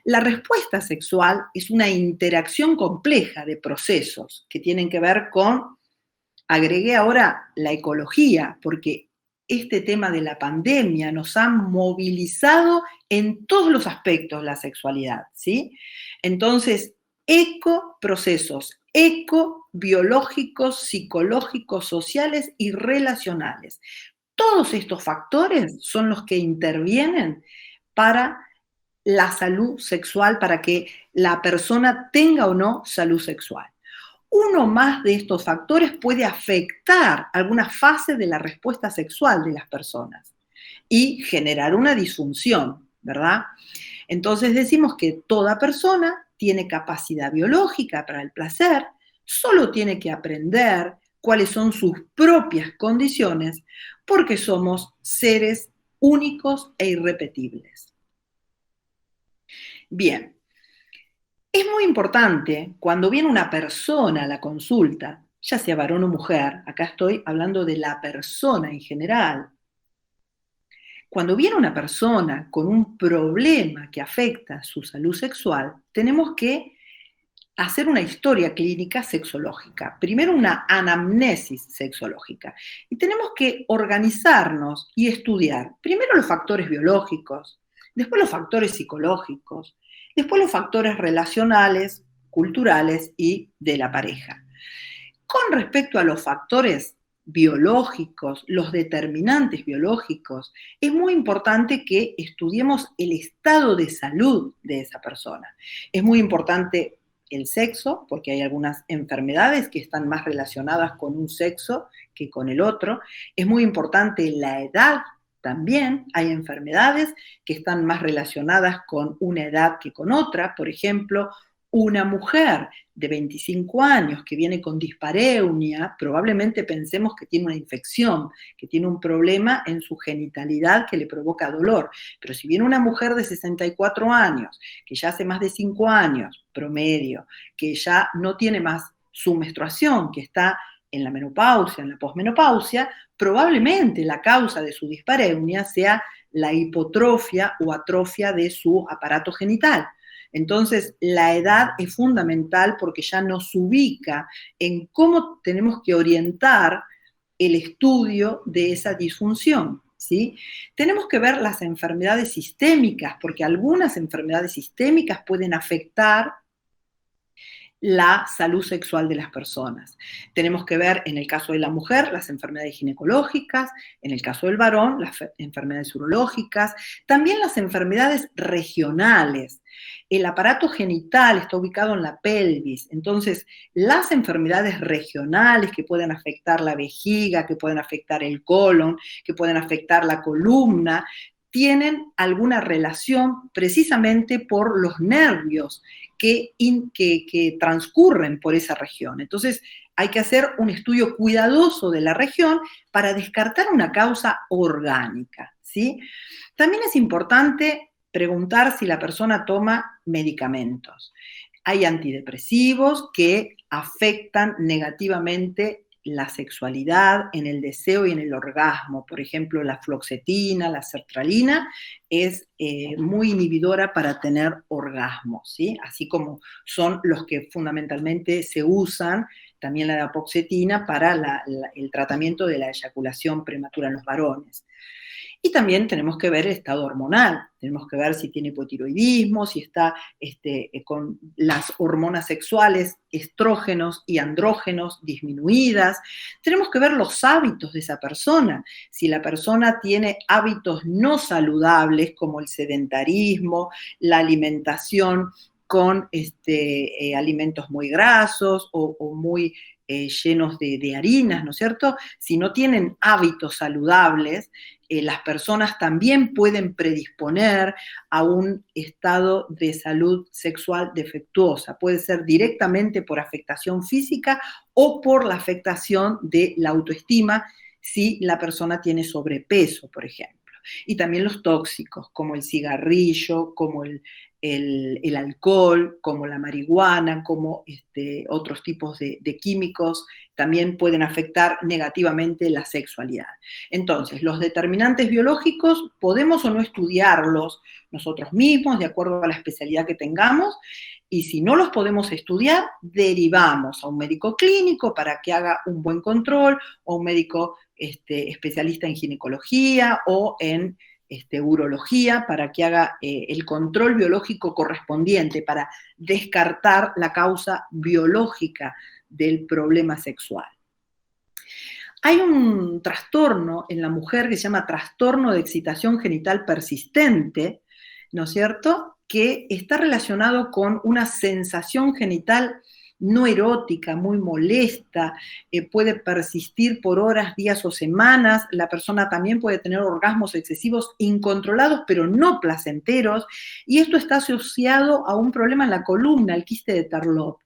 Speaker 5: La respuesta sexual es una interacción compleja de procesos que tienen que ver con, agregué ahora la ecología, porque este tema de la pandemia nos ha movilizado en todos los aspectos la sexualidad, ¿sí? Entonces, procesos ecobiológicos, psicológicos, sociales y relacionales. Todos estos factores son los que intervienen para la salud sexual, para que la persona tenga o no salud sexual. Uno más de estos factores puede afectar alguna fase de la respuesta sexual de las personas y generar una disfunción, ¿verdad? Entonces decimos que toda persona tiene capacidad biológica para el placer, solo tiene que aprender cuáles son sus propias condiciones, porque somos seres únicos e irrepetibles. Bien. Es muy importante cuando viene una persona a la consulta, ya sea varón o mujer, acá estoy hablando de la persona en general. Cuando viene una persona con un problema que afecta su salud sexual, tenemos que hacer una historia clínica sexológica. Primero una anamnesis sexológica. Y tenemos que organizarnos y estudiar primero los factores biológicos, después los factores psicológicos, después los factores relacionales, culturales y de la pareja. Con respecto a los factores biológicos, los determinantes biológicos, es muy importante que estudiemos el estado de salud de esa persona. Es muy importante el sexo, porque hay algunas enfermedades que están más relacionadas con un sexo que con el otro. Es muy importante la edad. También hay enfermedades que están más relacionadas con una edad que con otra. Por ejemplo, una mujer de 25 años que viene con dispareunia, probablemente pensemos que tiene una infección, que tiene un problema en su genitalidad que le provoca dolor. Pero si viene una mujer de 64 años, que ya hace más de 5 años, promedio, que ya no tiene más su menstruación, que está en la menopausia, en la posmenopausia, probablemente la causa de su dispareunia sea la hipotrofia o atrofia de su aparato genital. Entonces, la edad es fundamental porque ya nos ubica en cómo tenemos que orientar el estudio de esa disfunción, ¿sí? Tenemos que ver las enfermedades sistémicas, porque algunas enfermedades sistémicas pueden afectar la salud sexual de las personas. Tenemos que ver, en el caso de la mujer, las enfermedades ginecológicas, en el caso del varón, las enfermedades urológicas, también las enfermedades regionales. El aparato genital está ubicado en la pelvis, entonces las enfermedades regionales que pueden afectar la vejiga, que pueden afectar el colon, que pueden afectar la columna, tienen alguna relación precisamente por los nervios que transcurren por esa región. Entonces, hay que hacer un estudio cuidadoso de la región para descartar una causa orgánica, ¿sí? También es importante preguntar si la persona toma medicamentos. Hay antidepresivos que afectan negativamente la sexualidad, en el deseo y en el orgasmo. Por ejemplo, la fluoxetina, la sertralina es muy inhibidora para tener orgasmos, ¿sí? Así como son los que fundamentalmente se usan, también la dapoxetina, para el tratamiento de la eyaculación prematura en los varones. Y también tenemos que ver el estado hormonal, tenemos que ver si tiene hipotiroidismo, si está con las hormonas sexuales, estrógenos y andrógenos disminuidas. Tenemos que ver los hábitos de esa persona, si la persona tiene hábitos no saludables como el sedentarismo, la alimentación con alimentos muy grasos o muy llenos de harinas, ¿no es cierto? Si no tienen hábitos saludables, las personas también pueden predisponer a un estado de salud sexual defectuosa. Puede ser directamente por afectación física o por la afectación de la autoestima si la persona tiene sobrepeso, por ejemplo. Y también los tóxicos, como el cigarrillo, como el alcohol, como la marihuana, como otros tipos de químicos, también pueden afectar negativamente la sexualidad. Entonces, los determinantes biológicos podemos o no estudiarlos nosotros mismos, de acuerdo a la especialidad que tengamos, y si no los podemos estudiar, derivamos a un médico clínico para que haga un buen control, o un médico especialista en ginecología o en urología para que haga el control biológico correspondiente para descartar la causa biológica del problema sexual. Hay un trastorno en la mujer que se llama trastorno de excitación genital persistente, ¿no es cierto?, que está relacionado con una sensación genital no erótica, muy molesta, puede persistir por horas, días o semanas. La persona también puede tener orgasmos excesivos incontrolados, pero no placenteros, y esto está asociado a un problema en la columna, el quiste de Tarlov,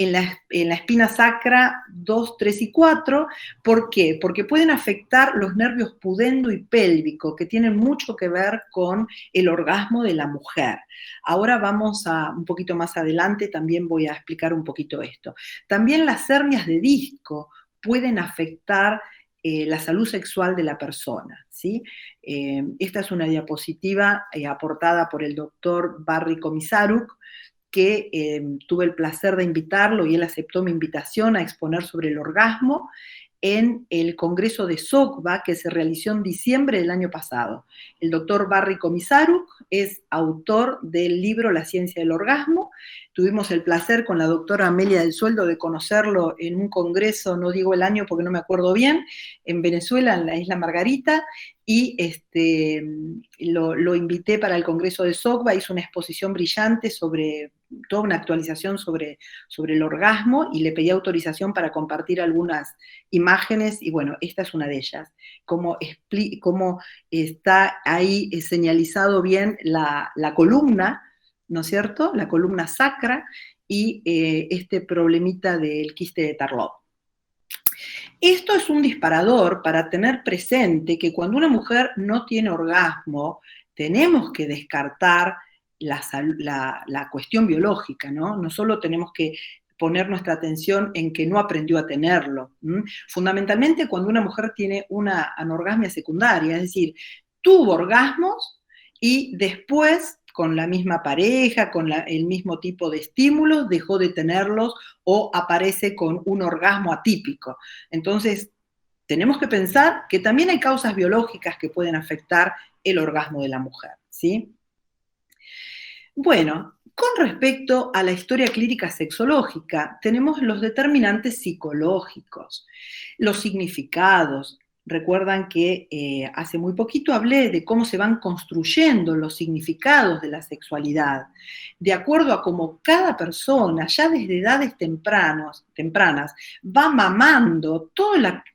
Speaker 5: en la espina sacra 2, 3 y 4. ¿Por qué? Porque pueden afectar los nervios pudendo y pélvico, que tienen mucho que ver con el orgasmo de la mujer. Ahora vamos un poquito más adelante, también voy a explicar un poquito esto. También las hernias de disco pueden afectar la salud sexual de la persona, ¿sí? Esta es una diapositiva aportada por el doctor Barry Komisaruk, que tuve el placer de invitarlo y él aceptó mi invitación a exponer sobre el orgasmo en el Congreso de SOCBA que se realizó en diciembre del año pasado. El doctor Barry Komisaruk es autor del libro La ciencia del orgasmo. Tuvimos el placer con la doctora Amelia del Sueldo de conocerlo en un congreso, no digo el año porque no me acuerdo bien, en Venezuela, en la Isla Margarita, y lo invité para el Congreso de SOCBA, hizo una exposición brillante sobre toda una actualización sobre el orgasmo, y le pedí autorización para compartir algunas imágenes, y bueno, esta es una de ellas, cómo está ahí señalizado bien la columna, ¿no es cierto?, la columna sacra, y este problemita del quiste de Tarlov. Esto es un disparador para tener presente que cuando una mujer no tiene orgasmo, tenemos que descartar la cuestión biológica, ¿no? No solo tenemos que poner nuestra atención en que no aprendió a tenerlo. Fundamentalmente cuando una mujer tiene una anorgasmia secundaria, es decir, tuvo orgasmos y después con la misma pareja, con el mismo tipo de estímulos, dejó de tenerlos o aparece con un orgasmo atípico. Entonces, tenemos que pensar que también hay causas biológicas que pueden afectar el orgasmo de la mujer, ¿sí? Bueno, con respecto a la historia clínica sexológica, tenemos los determinantes psicológicos, los significados. Recuerdan que hace muy poquito hablé de cómo se van construyendo los significados de la sexualidad, de acuerdo a cómo cada persona, ya desde edades tempranas, va mamando todo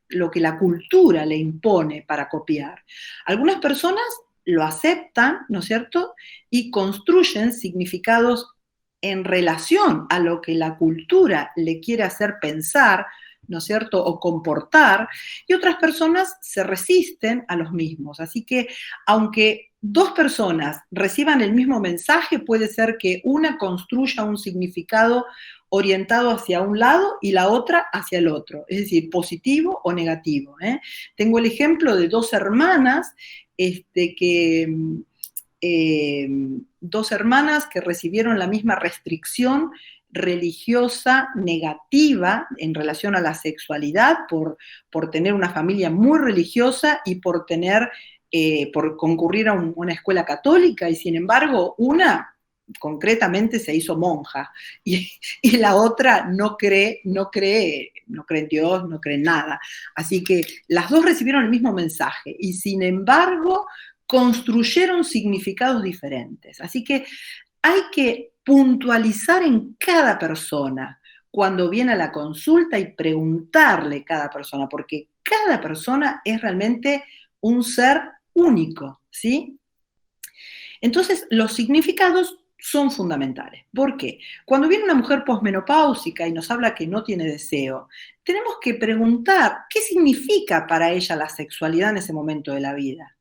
Speaker 5: lo que la cultura le impone para copiar. Algunas personas lo aceptan, ¿no es cierto?, y construyen significados en relación a lo que la cultura le quiere hacer pensar, ¿no es cierto?, o comportar, y otras personas se resisten a los mismos. Así que, aunque dos personas reciban el mismo mensaje, puede ser que una construya un significado orientado hacia un lado y la otra hacia el otro, es decir, positivo o negativo. Tengo el ejemplo de dos hermanas, dos hermanas que recibieron la misma restricción religiosa negativa en relación a la sexualidad por tener una familia muy religiosa y por concurrir a una escuela católica, y sin embargo una concretamente se hizo monja y la otra no cree en Dios, no cree en nada. Así que las dos recibieron el mismo mensaje y sin embargo construyeron significados diferentes. Así que hay que puntualizar en cada persona cuando viene a la consulta y preguntarle a cada persona, porque cada persona es realmente un ser único, ¿sí? Entonces, los significados son fundamentales. ¿Por qué? Cuando viene una mujer posmenopáusica y nos habla que no tiene deseo, tenemos que preguntar qué significa para ella la sexualidad en ese momento de la vida.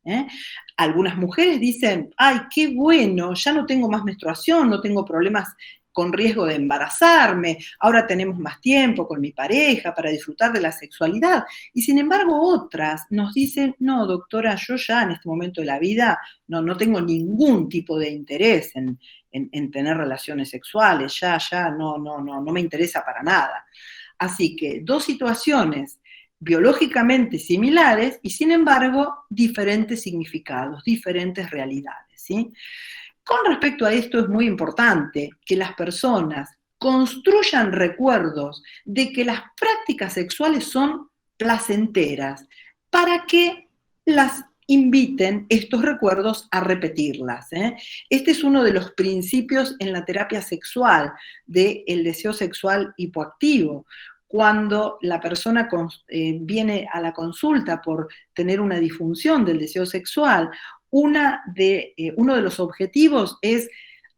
Speaker 5: Algunas mujeres dicen, ay, qué bueno, ya no tengo más menstruación, no tengo problemas con riesgo de embarazarme, ahora tenemos más tiempo con mi pareja para disfrutar de la sexualidad. Y sin embargo otras nos dicen, no, doctora, yo ya en este momento de la vida no tengo ningún tipo de interés en tener relaciones sexuales, ya no me interesa para nada. Así que dos situaciones biológicamente similares y sin embargo diferentes significados, diferentes realidades, ¿sí? Con respecto a esto es muy importante que las personas construyan recuerdos de que las prácticas sexuales son placenteras para que las inviten estos recuerdos a repetirlas. Este es uno de los principios en la terapia sexual del deseo sexual hipoactivo. Cuando la persona viene a la consulta por tener una disfunción del deseo sexual, uno de los objetivos es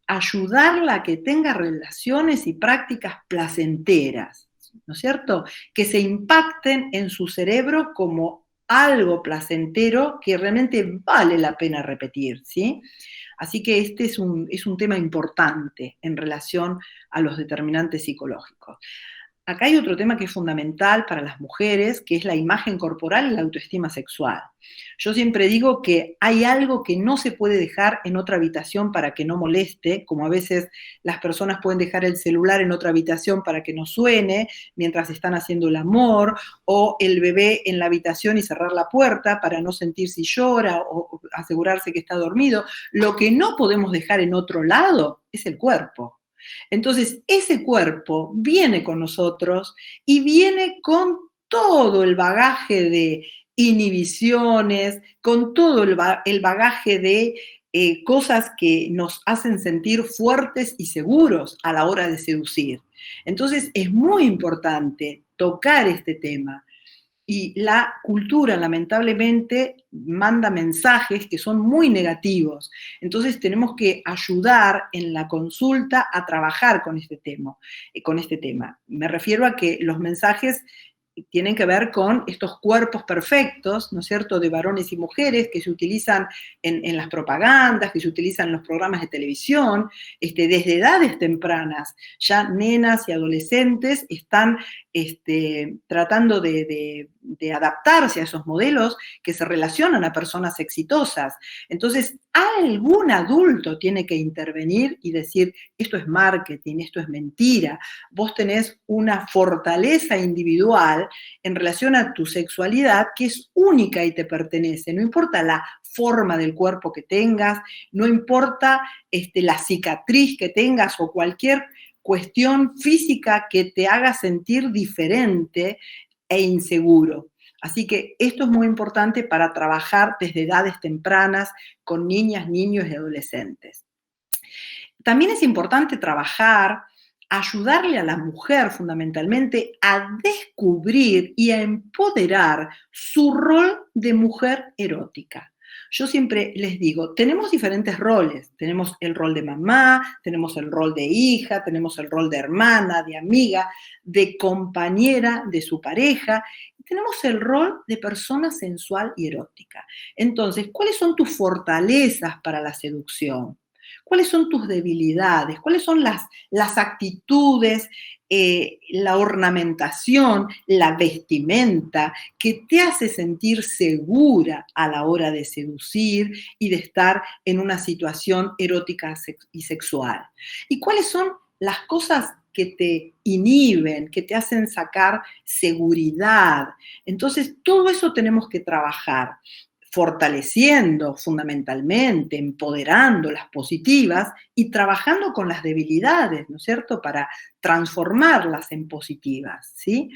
Speaker 5: ayudarla a que tenga relaciones y prácticas placenteras, ¿no es cierto? Que se impacten en su cerebro como algo placentero que realmente vale la pena repetir, ¿sí? Así que este es un tema importante en relación a los determinantes psicológicos. Acá hay otro tema que es fundamental para las mujeres, que es la imagen corporal y la autoestima sexual. Yo siempre digo que hay algo que no se puede dejar en otra habitación para que no moleste, como a veces las personas pueden dejar el celular en otra habitación para que no suene mientras están haciendo el amor, o el bebé en la habitación y cerrar la puerta para no sentir si llora o asegurarse que está dormido. Lo que no podemos dejar en otro lado es el cuerpo. Entonces, ese cuerpo viene con nosotros y viene con todo el bagaje de inhibiciones, con todo el bagaje de cosas que nos hacen sentir fuertes y seguros a la hora de seducir. Entonces, es muy importante tocar este tema. Y la cultura, lamentablemente, manda mensajes que son muy negativos. Entonces tenemos que ayudar en la consulta a trabajar con este tema. Me refiero a que los mensajes tienen que ver con estos cuerpos perfectos, ¿no es cierto?, de varones y mujeres que se utilizan en las propagandas, que se utilizan en los programas de televisión, desde edades tempranas. Ya nenas y adolescentes están tratando de adaptarse a esos modelos que se relacionan a personas exitosas. Entonces, algún adulto tiene que intervenir y decir, esto es marketing, esto es mentira. Vos tenés una fortaleza individual en relación a tu sexualidad que es única y te pertenece. No importa la forma del cuerpo que tengas, no importa la cicatriz que tengas o cualquier cuestión física que te haga sentir diferente e inseguro. Así que esto es muy importante para trabajar desde edades tempranas con niñas, niños y adolescentes. También es importante trabajar, ayudarle a la mujer fundamentalmente a descubrir y a empoderar su rol de mujer erótica. Yo siempre les digo, tenemos diferentes roles. Tenemos el rol de mamá, tenemos el rol de hija, tenemos el rol de hermana, de amiga, de compañera de su pareja. Tenemos el rol de persona sensual y erótica. Entonces, ¿cuáles son tus fortalezas para la seducción? ¿Cuáles son tus debilidades? ¿Cuáles son las actitudes, la ornamentación, la vestimenta que te hace sentir segura a la hora de seducir y de estar en una situación erótica y sexual? ¿Y cuáles son las cosas que te inhiben, que te hacen sacar seguridad? Entonces, todo eso tenemos que trabajar, fortaleciendo fundamentalmente, empoderando las positivas y trabajando con las debilidades, ¿no es cierto?, para transformarlas en positivas, ¿sí?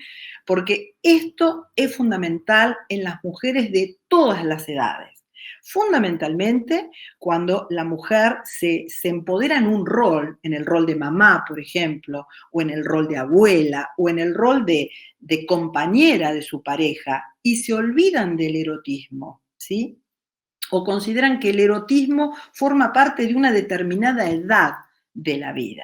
Speaker 5: Porque esto es fundamental en las mujeres de todas las edades. Fundamentalmente cuando la mujer se empodera en un rol, en el rol de mamá, por ejemplo, o en el rol de abuela, o en el rol de compañera de su pareja, y se olvidan del erotismo, ¿sí? O consideran que el erotismo forma parte de una determinada edad de la vida.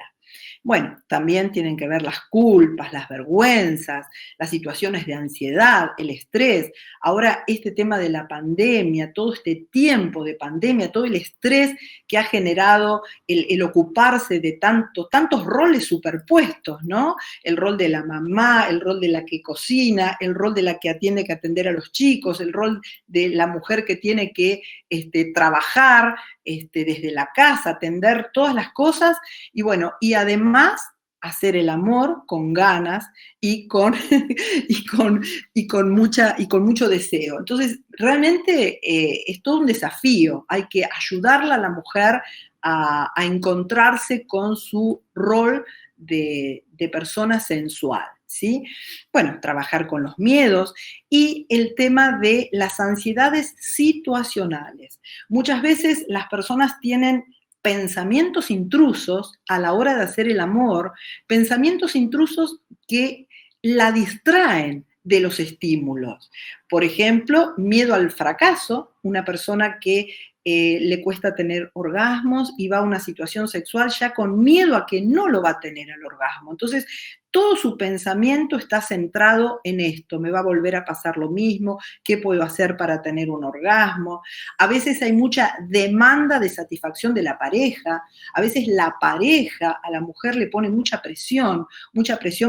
Speaker 5: Bueno, también tienen que ver las culpas, las vergüenzas, las situaciones de ansiedad, el estrés. Ahora este tema de la pandemia, todo este tiempo de pandemia, todo el estrés que ha generado el ocuparse de tantos roles superpuestos, ¿no? El rol de la mamá, el rol de la que cocina, el rol de la que tiene que atender a los chicos, el rol de la mujer que tiene que trabajar desde la casa, atender todas las cosas, y bueno, y además hacer el amor con ganas y con mucho deseo. Entonces, realmente es todo un desafío. Hay que ayudarla a la mujer a encontrarse con su rol de persona sensual, ¿sí? Bueno, trabajar con los miedos y el tema de las ansiedades situacionales. Muchas veces las personas tienen pensamientos intrusos a la hora de hacer el amor, pensamientos intrusos que la distraen de los estímulos. Por ejemplo, miedo al fracaso, una persona que le cuesta tener orgasmos y va a una situación sexual ya con miedo a que no lo va a tener al orgasmo. Entonces, todo su pensamiento está centrado en esto, me va a volver a pasar lo mismo, ¿qué puedo hacer para tener un orgasmo? A veces hay mucha demanda de satisfacción de la pareja, a veces la pareja a la mujer le pone mucha presión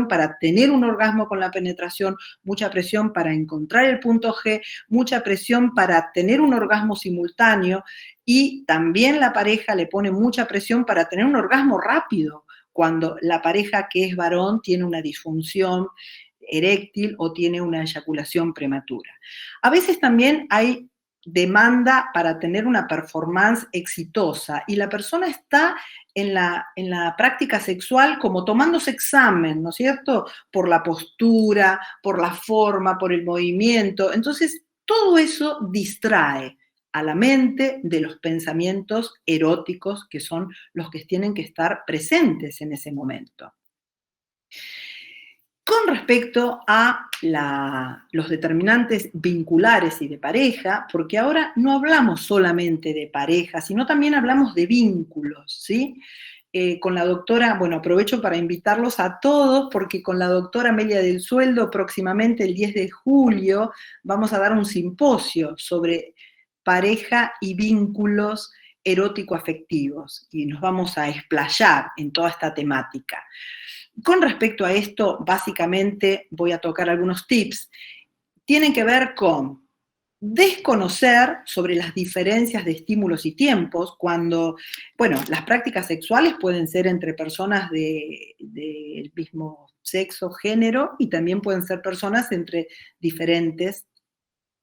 Speaker 5: para tener un orgasmo con la penetración, mucha presión para encontrar el punto G, mucha presión para tener un orgasmo simultáneo, y también la pareja le pone mucha presión para tener un orgasmo rápido, cuando la pareja que es varón tiene una disfunción eréctil o tiene una eyaculación prematura. A veces también hay demanda para tener una performance exitosa y la persona está en la práctica sexual como tomándose examen, ¿no es cierto? Por la postura, por la forma, por el movimiento. Entonces, todo eso distrae a la mente de los pensamientos eróticos que son los que tienen que estar presentes en ese momento. Con respecto a los determinantes vinculares y de pareja, porque ahora no hablamos solamente de pareja, sino también hablamos de vínculos, ¿sí? Con la doctora, bueno, aprovecho para invitarlos a todos, porque con la doctora Amelia del Sueldo, próximamente el 10 de julio, vamos a dar un simposio sobre pareja y vínculos erótico-afectivos, y nos vamos a explayar en toda esta temática. Con respecto a esto, básicamente voy a tocar algunos tips. Tienen que ver con desconocer sobre las diferencias de estímulos y tiempos cuando, bueno, las prácticas sexuales pueden ser entre personas del mismo sexo, género, y también pueden ser personas entre diferentes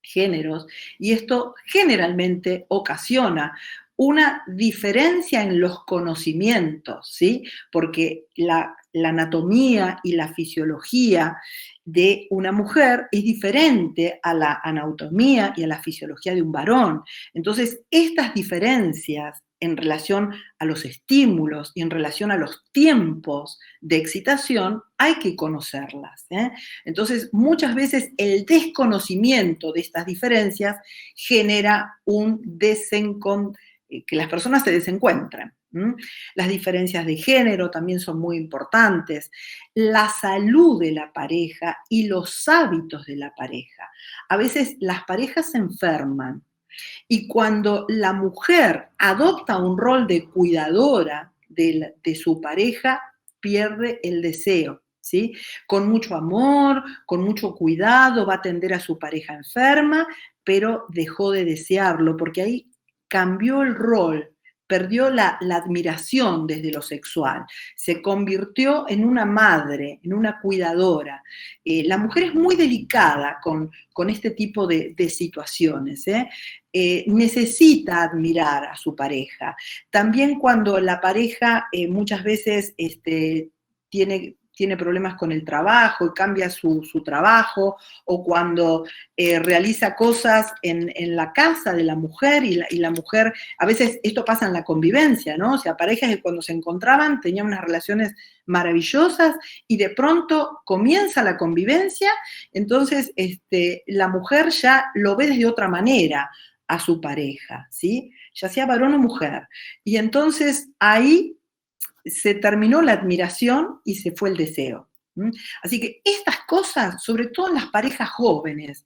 Speaker 5: géneros, y esto generalmente ocasiona una diferencia en los conocimientos, ¿sí? Porque la anatomía y la fisiología de una mujer es diferente a la anatomía y a la fisiología de un varón. Entonces, estas diferencias en relación a los estímulos y en relación a los tiempos de excitación, hay que conocerlas, ¿eh? Entonces, muchas veces el desconocimiento de estas diferencias genera que las personas se desencuentren. Las diferencias de género también son muy importantes, la salud de la pareja y los hábitos de la pareja. A veces las parejas se enferman, y cuando la mujer adopta un rol de cuidadora de su pareja, pierde el deseo, ¿sí? Con mucho amor, con mucho cuidado, va a atender a su pareja enferma, pero dejó de desearlo, porque ahí cambió el rol, perdió la admiración desde lo sexual, se convirtió en una madre, en una cuidadora. La mujer es muy delicada con este tipo de situaciones, ¿eh? Necesita admirar a su pareja. También cuando la pareja muchas veces tiene problemas con el trabajo y cambia su trabajo, o cuando realiza cosas en la casa de la mujer y la mujer, a veces esto pasa en la convivencia, ¿no? O sea, parejas que cuando se encontraban tenían unas relaciones maravillosas y de pronto comienza la convivencia, entonces la mujer ya lo ve desde otra manera a su pareja, ¿sí? Ya sea varón o mujer. Y entonces ahí se terminó la admiración y se fue el deseo. Así que estas cosas, sobre todo en las parejas jóvenes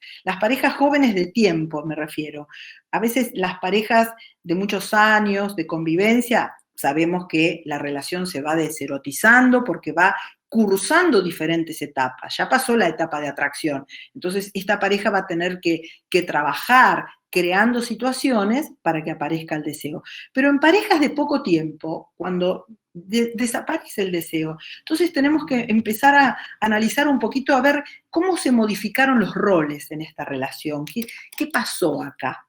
Speaker 5: de tiempo me refiero, a veces las parejas de muchos años de convivencia, sabemos que la relación se va deserotizando porque va cursando diferentes etapas, ya pasó la etapa de atracción, entonces esta pareja va a tener que trabajar creando situaciones para que aparezca el deseo. Pero en parejas de poco tiempo, cuando desaparece el deseo, entonces tenemos que empezar a analizar un poquito, a ver cómo se modificaron los roles en esta relación, qué pasó acá.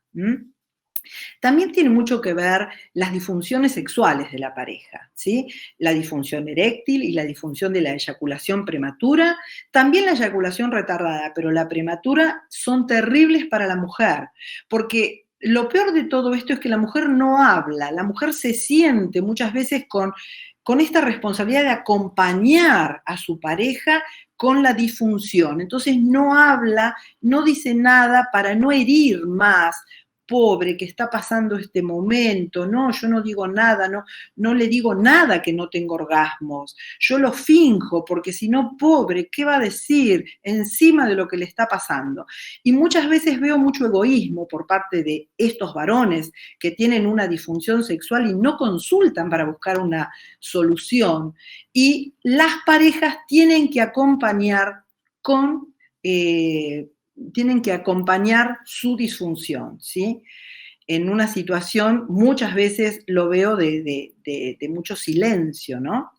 Speaker 5: También tiene mucho que ver las disfunciones sexuales de la pareja, ¿sí? La disfunción eréctil y la disfunción de la eyaculación prematura, también la eyaculación retardada, pero la prematura son terribles para la mujer, porque lo peor de todo esto es que la mujer no habla, la mujer se siente muchas veces con esta responsabilidad de acompañar a su pareja con la disfunción. Entonces no habla, no dice nada para no herir más, pobre que está pasando este momento, no, yo no digo nada, no le digo nada que no tengo orgasmos, yo lo finjo, porque si no, pobre, ¿qué va a decir encima de lo que le está pasando? Y muchas veces veo mucho egoísmo por parte de estos varones que tienen una disfunción sexual y no consultan para buscar una solución. Y las parejas tienen que acompañar tienen que acompañar su disfunción, ¿sí? En una situación, muchas veces lo veo de mucho silencio, ¿no?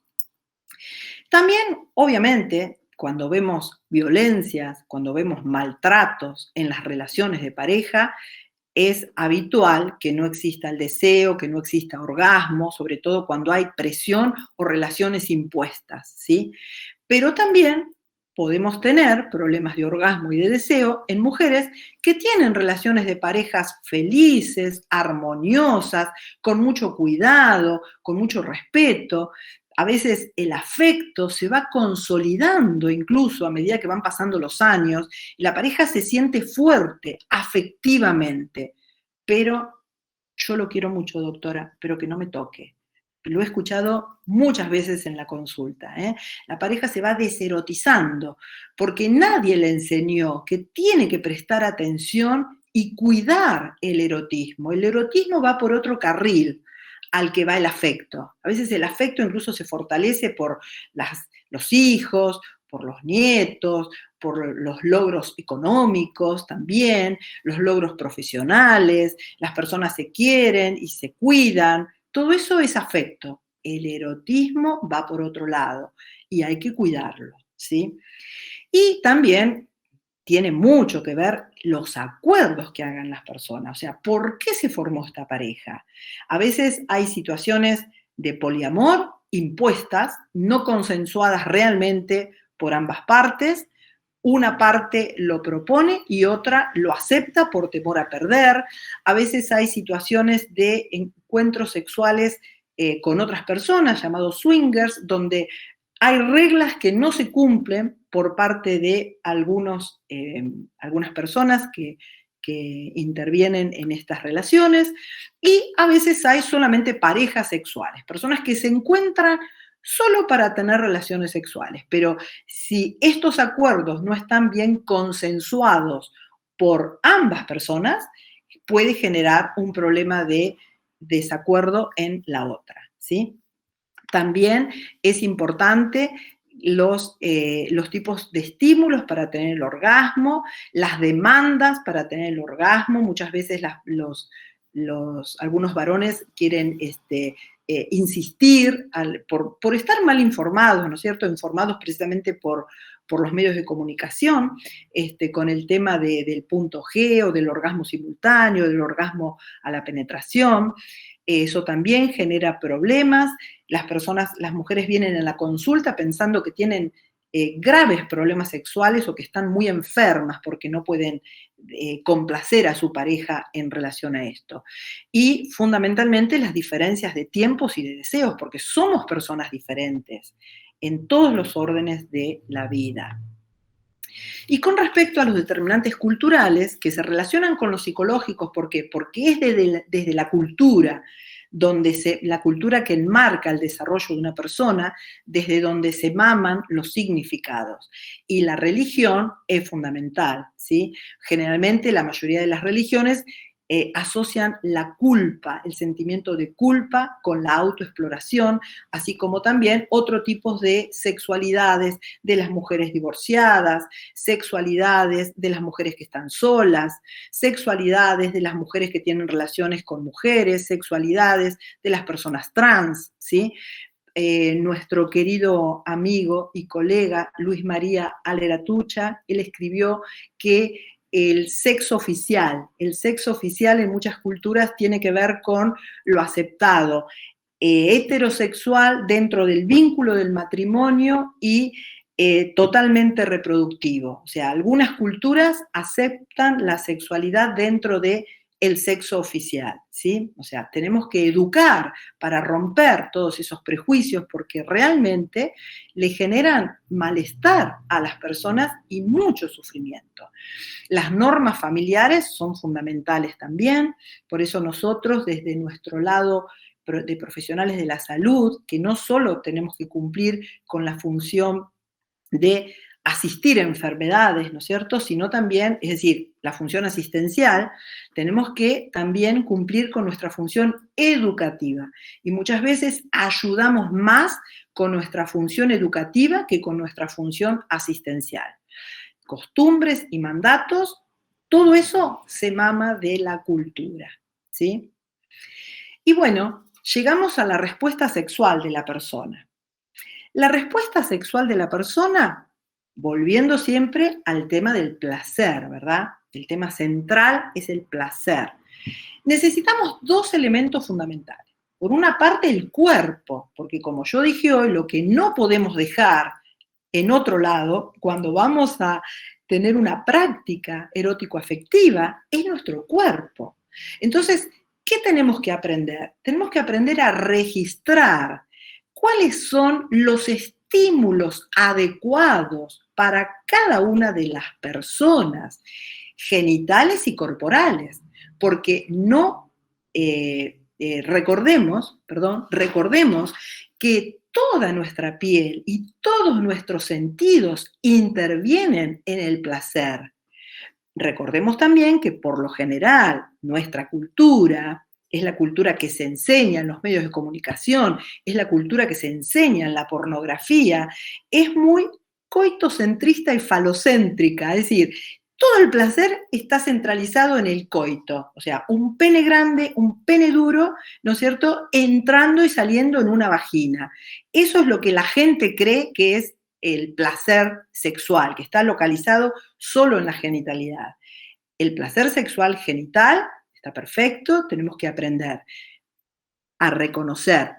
Speaker 5: También, obviamente, cuando vemos violencias, cuando vemos maltratos en las relaciones de pareja, es habitual que no exista el deseo, que no exista orgasmo, sobre todo cuando hay presión o relaciones impuestas, ¿sí? Pero también podemos tener problemas de orgasmo y de deseo en mujeres que tienen relaciones de parejas felices, armoniosas, con mucho cuidado, con mucho respeto. A veces el afecto se va consolidando incluso a medida que van pasando los años y la pareja se siente fuerte afectivamente. Pero yo lo quiero mucho, doctora, pero que no me toque. Lo he escuchado muchas veces en la consulta, ¿eh? La pareja se va deserotizando porque nadie le enseñó que tiene que prestar atención y cuidar el erotismo. El erotismo va por otro carril al que va el afecto. A veces el afecto incluso se fortalece por los hijos, por los nietos, por los logros económicos también, los logros profesionales, las personas se quieren y se cuidan. Todo eso es afecto. El erotismo va por otro lado y hay que cuidarlo, ¿sí? Y también tiene mucho que ver los acuerdos que hagan las personas. O sea, ¿por qué se formó esta pareja? A veces hay situaciones de poliamor impuestas, no consensuadas realmente por ambas partes. Una parte lo propone y otra lo acepta por temor a perder. A veces hay situaciones de encuentros sexuales con otras personas, llamados swingers, donde hay reglas que no se cumplen por parte de algunas personas que intervienen en estas relaciones, y a veces hay solamente parejas sexuales, personas que se encuentran solo para tener relaciones sexuales, pero si estos acuerdos no están bien consensuados por ambas personas, puede generar un problema de desacuerdo en la otra, ¿sí? También es importante los tipos de estímulos para tener el orgasmo, las demandas para tener el orgasmo. Muchas veces algunos varones quieren insistir por estar mal informados, ¿no es cierto? Informados precisamente por los medios de comunicación, con el tema del punto G o del orgasmo simultáneo, del orgasmo a la penetración. Eso también genera problemas. Las mujeres vienen a la consulta pensando que tienen graves problemas sexuales o que están muy enfermas porque no pueden complacer a su pareja en relación a esto. Y fundamentalmente las diferencias de tiempos y de deseos, porque somos personas diferentes en todos los órdenes de la vida. Y con respecto a los determinantes culturales que se relacionan con los psicológicos, ¿por qué? Porque es desde la cultura, la cultura que enmarca el desarrollo de una persona, desde donde se maman los significados. Y la religión es fundamental, ¿sí? Generalmente la mayoría de las religiones asocian la culpa, el sentimiento de culpa con la autoexploración, así como también otro tipo de sexualidades de las mujeres divorciadas, sexualidades de las mujeres que están solas, sexualidades de las mujeres que tienen relaciones con mujeres, sexualidades de las personas trans, ¿sí? Nuestro querido amigo y colega Luis María Aleratucha, él escribió que el sexo oficial en muchas culturas tiene que ver con lo aceptado, heterosexual dentro del vínculo del matrimonio y totalmente reproductivo. O sea, algunas culturas aceptan la sexualidad dentro de el sexo oficial, ¿sí? O sea, tenemos que educar para romper todos esos prejuicios porque realmente le generan malestar a las personas y mucho sufrimiento. Las normas familiares son fundamentales también, por eso nosotros desde nuestro lado de profesionales de la salud, que no solo tenemos que cumplir con la función de asistir a enfermedades, ¿no es cierto?, sino también, es decir, la función asistencial, tenemos que también cumplir con nuestra función educativa. Y muchas veces ayudamos más con nuestra función educativa que con nuestra función asistencial. Costumbres y mandatos, todo eso se mama de la cultura, ¿sí? Y bueno, llegamos a la respuesta sexual de la persona. La respuesta sexual de la persona, volviendo siempre al tema del placer, ¿verdad? El tema central es el placer. Necesitamos dos elementos fundamentales. Por una parte, el cuerpo, porque como yo dije hoy, lo que no podemos dejar en otro lado, cuando vamos a tener una práctica erótico-afectiva, es nuestro cuerpo. Entonces, ¿qué tenemos que aprender? Tenemos que aprender a registrar cuáles son los estímulos adecuados para cada una de las personas, genitales y corporales, porque recordemos que toda nuestra piel y todos nuestros sentidos intervienen en el placer. Recordemos también que por lo general nuestra cultura es la cultura que se enseña en los medios de comunicación, es la cultura que se enseña en la pornografía, es muy coitocentrista y falocéntrica, es decir, todo el placer está centralizado en el coito, o sea, un pene grande, un pene duro, ¿no es cierto?, entrando y saliendo en una vagina. Eso es lo que la gente cree que es el placer sexual, que está localizado solo en la genitalidad. El placer sexual genital está perfecto, tenemos que aprender a reconocer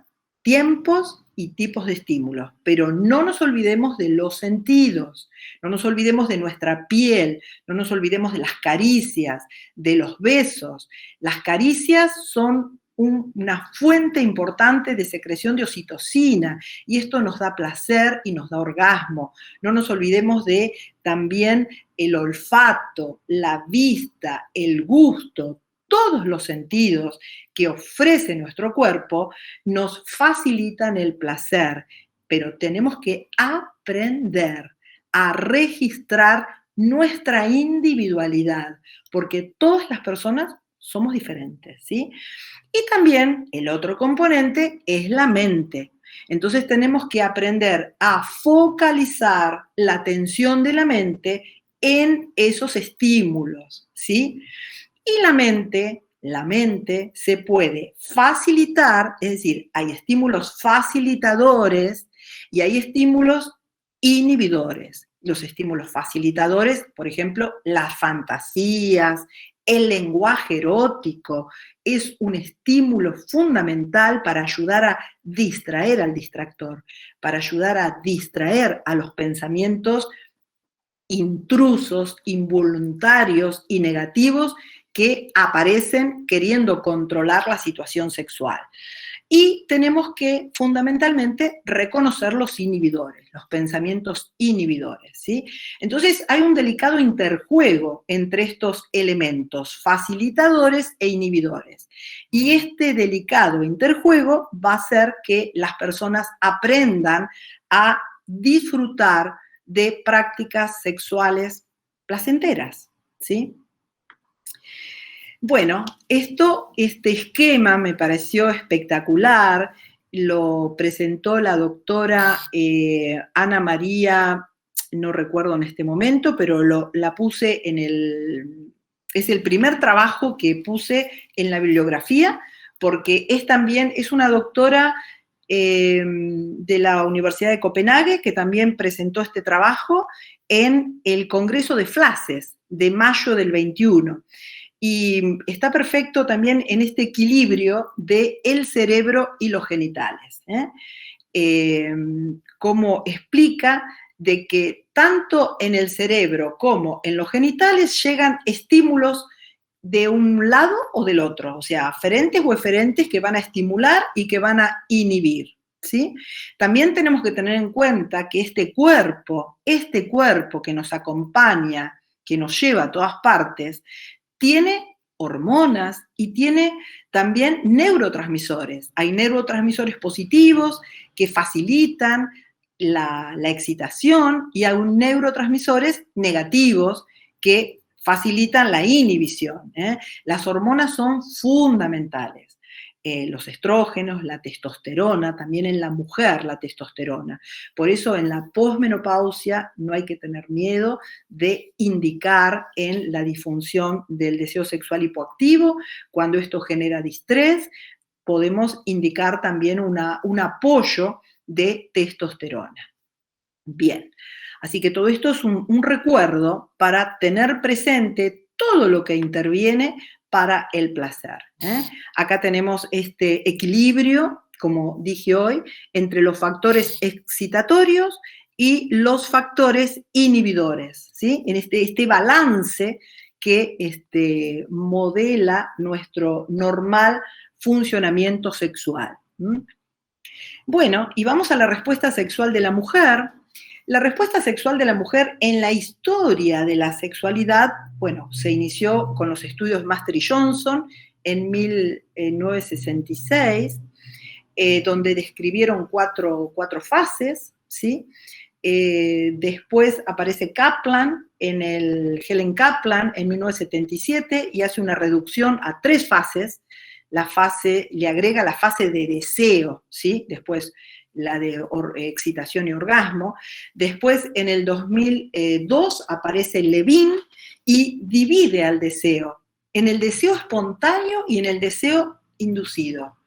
Speaker 5: tiempos y tipos de estímulos, pero no nos olvidemos de los sentidos, no nos olvidemos de nuestra piel, no nos olvidemos de las caricias, de los besos. Las caricias son una fuente importante de secreción de oxitocina y esto nos da placer y nos da orgasmo. No nos olvidemos de también el olfato, la vista, el gusto. Todos los sentidos que ofrece nuestro cuerpo nos facilitan el placer, pero tenemos que aprender a registrar nuestra individualidad, porque todas las personas somos diferentes, ¿sí? Y también el otro componente es la mente. Entonces tenemos que aprender a focalizar la atención de la mente en esos estímulos, ¿sí? Y la mente la mente se puede facilitar, es decir, hay estímulos facilitadores y hay estímulos inhibidores. Los estímulos facilitadores, por ejemplo, las fantasías, el lenguaje erótico, es un estímulo fundamental para ayudar a distraer al distractor, para ayudar a distraer a los pensamientos intrusos, involuntarios y negativos que aparecen queriendo controlar la situación sexual. Y tenemos que, fundamentalmente, reconocer los inhibidores, los pensamientos inhibidores, ¿sí? Entonces, hay un delicado interjuego entre estos elementos, facilitadores e inhibidores. Y este delicado interjuego va a hacer que las personas aprendan a disfrutar de prácticas sexuales placenteras, ¿sí? Bueno, este esquema me pareció espectacular, lo presentó la doctora Ana María, no recuerdo en este momento, pero la puse es el primer trabajo que puse en la bibliografía, porque es una doctora de la Universidad de Copenhague, que también presentó este trabajo en el Congreso de Flaces de mayo del 21. Y está perfecto también en este equilibrio de el cerebro y los genitales. Como explica de que tanto en el cerebro como en los genitales llegan estímulos de un lado o del otro, o sea, aferentes o eferentes que van a estimular y que van a inhibir, ¿sí? También tenemos que tener en cuenta que este cuerpo que nos acompaña, que nos lleva a todas partes, tiene hormonas y tiene también neurotransmisores. Hay neurotransmisores positivos que facilitan la excitación y hay neurotransmisores negativos que facilitan la inhibición. Las hormonas son fundamentales. Los estrógenos, la testosterona, también en la mujer la testosterona. Por eso en la posmenopausia no hay que tener miedo de indicar en la disfunción del deseo sexual hipoactivo. Cuando esto genera distrés, podemos indicar también un apoyo de testosterona. Bien, así que todo esto es un recuerdo para tener presente todo lo que interviene para el placer. Acá tenemos este equilibrio, como dije hoy, entre los factores excitatorios y los factores inhibidores, ¿sí? En este balance que modela nuestro normal funcionamiento sexual. Bueno, y vamos a la respuesta sexual de la mujer. La respuesta sexual de la mujer en la historia de la sexualidad, bueno, se inició con los estudios Master y Johnson en 1966, donde describieron cuatro fases, ¿sí? Después aparece Helen Kaplan en 1977 y hace una reducción a 3 fases. Le agrega la fase de deseo, ¿sí? Después la de excitación y orgasmo. Después, en el 2002, aparece Levine y divide al deseo en el deseo espontáneo y en el deseo inducido.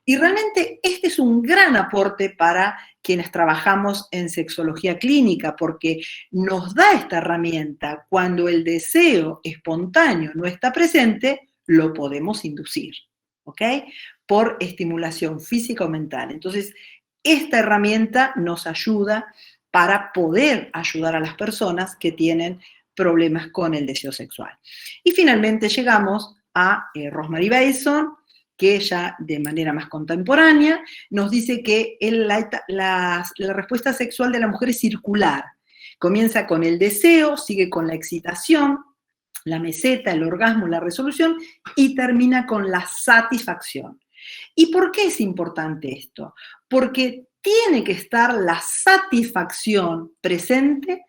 Speaker 5: Y realmente este es un gran aporte para quienes trabajamos en sexología clínica, porque nos da esta herramienta. Cuando el deseo espontáneo no está presente, lo podemos inducir, ¿ok? Por estimulación física o mental. Entonces, esta herramienta nos ayuda para poder ayudar a las personas que tienen problemas con el deseo sexual. Y finalmente llegamos a Rosemary Bason, que ya de manera más contemporánea nos dice que la respuesta sexual de la mujer es circular. Comienza con el deseo, sigue con la excitación, la meseta, el orgasmo, la resolución y termina con la satisfacción. ¿Y por qué es importante esto? Porque tiene que estar la satisfacción presente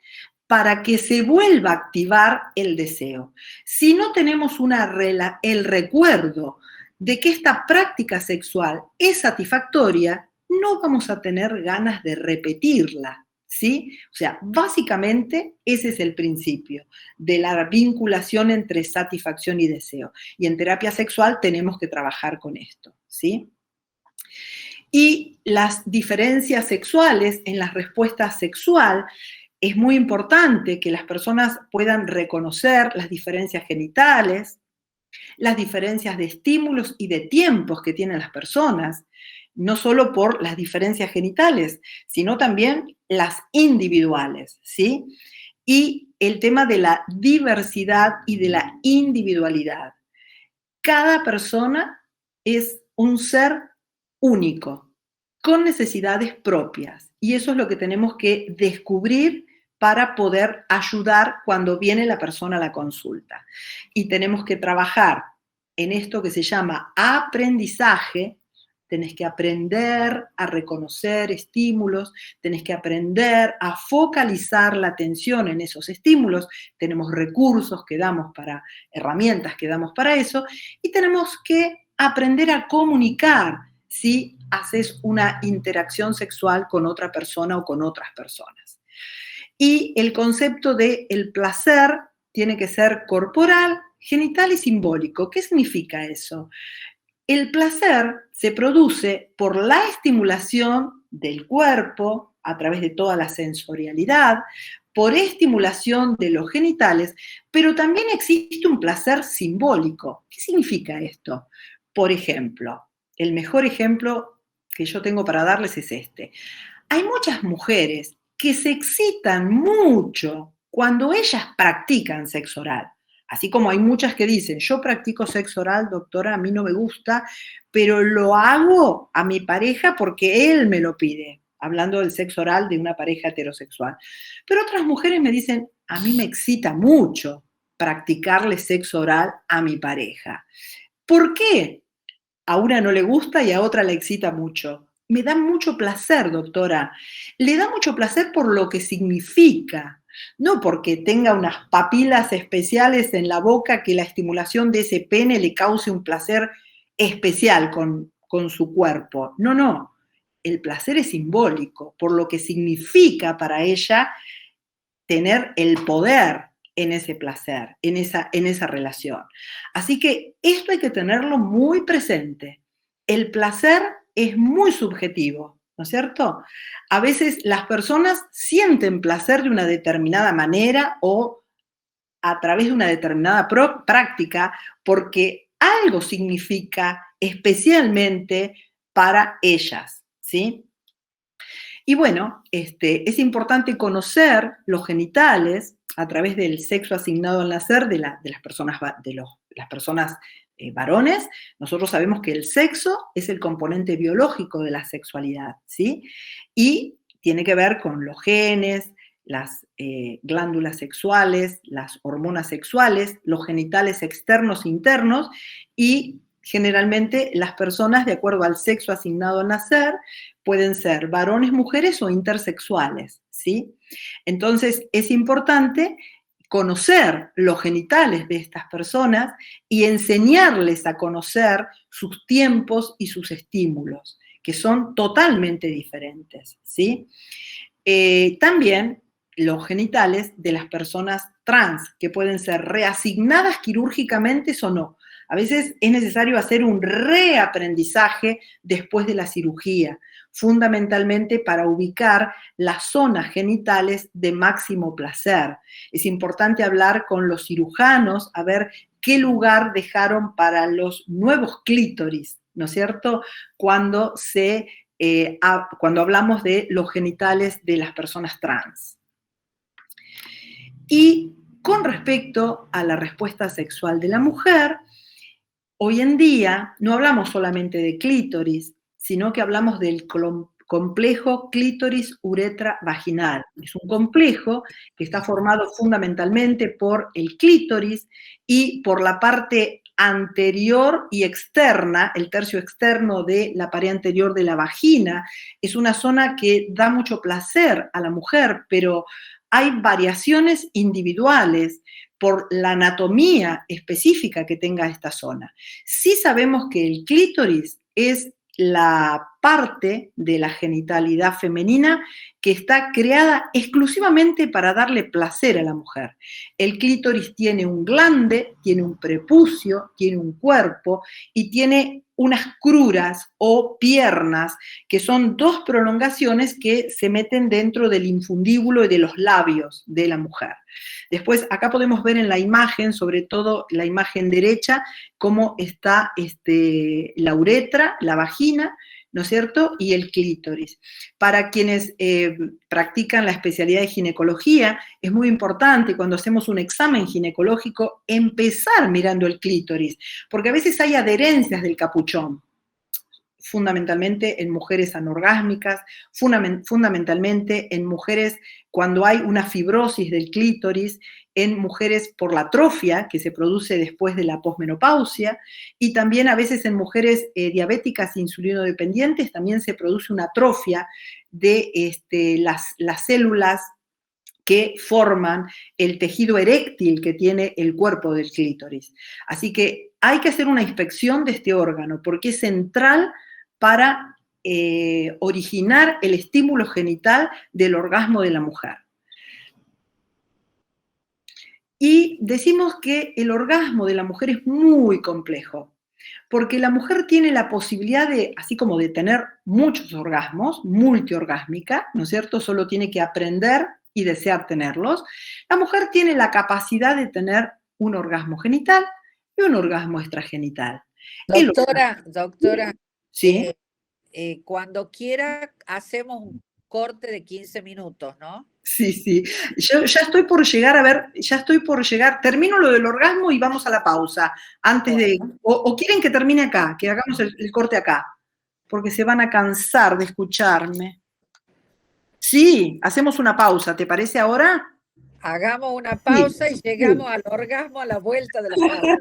Speaker 5: para que se vuelva a activar el deseo. Si no tenemos el recuerdo de que esta práctica sexual es satisfactoria, no vamos a tener ganas de repetirla, ¿sí? O sea, básicamente ese es el principio de la vinculación entre satisfacción y deseo. Y en terapia sexual tenemos que trabajar con esto, ¿sí? Y las diferencias sexuales en la respuesta sexual, es muy importante que las personas puedan reconocer las diferencias genitales, las diferencias de estímulos y de tiempos que tienen las personas, no solo por las diferencias genitales, sino también las individuales, ¿sí? Y el tema de la diversidad y de la individualidad. Cada persona es un ser único, con necesidades propias, y eso es lo que tenemos que descubrir para poder ayudar cuando viene la persona a la consulta. Y tenemos que trabajar en esto que se llama aprendizaje. Tenés que aprender a reconocer estímulos, tenés que aprender a focalizar la atención en esos estímulos. Tenemos recursos que damos para, herramientas que damos para eso, y tenemos que aprender a comunicar si haces una interacción sexual con otra persona o con otras personas. Y el concepto de el placer tiene que ser corporal, genital y simbólico. ¿Qué significa eso? El placer se produce por la estimulación del cuerpo a través de toda la sensorialidad, por estimulación de los genitales, pero también existe un placer simbólico. ¿Qué significa esto? Por ejemplo, el mejor ejemplo que yo tengo para darles es este. Hay muchas mujeres que se excitan mucho cuando ellas practican sexo oral. Así como hay muchas que dicen, yo practico sexo oral, doctora, a mí no me gusta, pero lo hago a mi pareja porque él me lo pide, hablando del sexo oral de una pareja heterosexual. Pero otras mujeres me dicen, a mí me excita mucho practicarle sexo oral a mi pareja. ¿Por qué? A una no le gusta y a otra le excita mucho. Me da mucho placer, doctora. Le da mucho placer por lo que significa, no porque tenga unas papilas especiales en la boca que la estimulación de ese pene le cause un placer especial con su cuerpo. No, no. El placer es simbólico, por lo que significa para ella tener el poder en ese placer, en esa relación. Así que esto hay que tenerlo muy presente. El placer es muy subjetivo, ¿no es cierto? A veces las personas sienten placer de una determinada manera o a través de una determinada práctica porque algo significa especialmente para ellas, ¿sí? Y bueno, es importante conocer los genitales a través del sexo asignado al nacer de las personas varones. Nosotros sabemos que el sexo es el componente biológico de la sexualidad, ¿sí? Y tiene que ver con los genes, las glándulas sexuales, las hormonas sexuales, los genitales externos e internos, y generalmente las personas, de acuerdo al sexo asignado al nacer, pueden ser varones, mujeres o intersexuales, ¿sí? Entonces, es importante conocer los genitales de estas personas y enseñarles a conocer sus tiempos y sus estímulos, que son totalmente diferentes, ¿sí? También los genitales de las personas trans, que pueden ser reasignadas quirúrgicamente o no. A veces es necesario hacer un reaprendizaje después de la cirugía, fundamentalmente para ubicar las zonas genitales de máximo placer. Es importante hablar con los cirujanos a ver qué lugar dejaron para los nuevos clítoris, ¿no es cierto? Cuando hablamos de los genitales de las personas trans. Y con respecto a la respuesta sexual de la mujer, hoy en día no hablamos solamente de clítoris, sino que hablamos del complejo clítoris-uretra-vaginal. Es un complejo que está formado fundamentalmente por el clítoris y por la parte anterior y externa, el tercio externo de la pared anterior de la vagina. Es una zona que da mucho placer a la mujer, pero hay variaciones individuales por la anatomía específica que tenga esta zona. Sí sabemos que el clítoris es la parte de la genitalidad femenina que está creada exclusivamente para darle placer a la mujer. El clítoris tiene un glande, tiene un prepucio, tiene un cuerpo y tiene unas cruras o piernas, que son dos prolongaciones que se meten dentro del infundíbulo y de los labios de la mujer. Después, acá podemos ver en la imagen, sobre todo la imagen derecha, cómo está la uretra, la vagina, ¿no es cierto? Y el clítoris. Para quienes practican la especialidad de ginecología, es muy importante cuando hacemos un examen ginecológico empezar mirando el clítoris, porque a veces hay adherencias del capuchón, fundamentalmente en mujeres anorgásmicas, fundamentalmente en mujeres cuando hay una fibrosis del clítoris, en mujeres por la atrofia que se produce después de la posmenopausia, y también a veces en mujeres diabéticas e insulinodependientes también se produce una atrofia de las células que forman el tejido eréctil que tiene el cuerpo del clítoris. Así que hay que hacer una inspección de este órgano porque es central para originar el estímulo genital del orgasmo de la mujer. Y decimos que el orgasmo de la mujer es muy complejo, porque la mujer tiene la posibilidad de, así como de tener muchos orgasmos, multiorgásmica, ¿no es cierto? Solo tiene que aprender y desear tenerlos. La mujer tiene la capacidad de tener un orgasmo genital y un orgasmo extragenital.
Speaker 1: Doctora,
Speaker 5: ¿sí?
Speaker 1: Cuando quiera hacemos un corte de 15 minutos, ¿no?
Speaker 5: Sí, sí. Yo ya estoy por llegar, a ver, ya estoy por llegar. Termino lo del orgasmo y vamos a la pausa. Antes de. O quieren que termine acá, que hagamos el corte acá. Porque se van a cansar de escucharme. Sí, hacemos una pausa, ¿te parece ahora?
Speaker 1: Hagamos una pausa y llegamos al orgasmo a la vuelta de la pausa.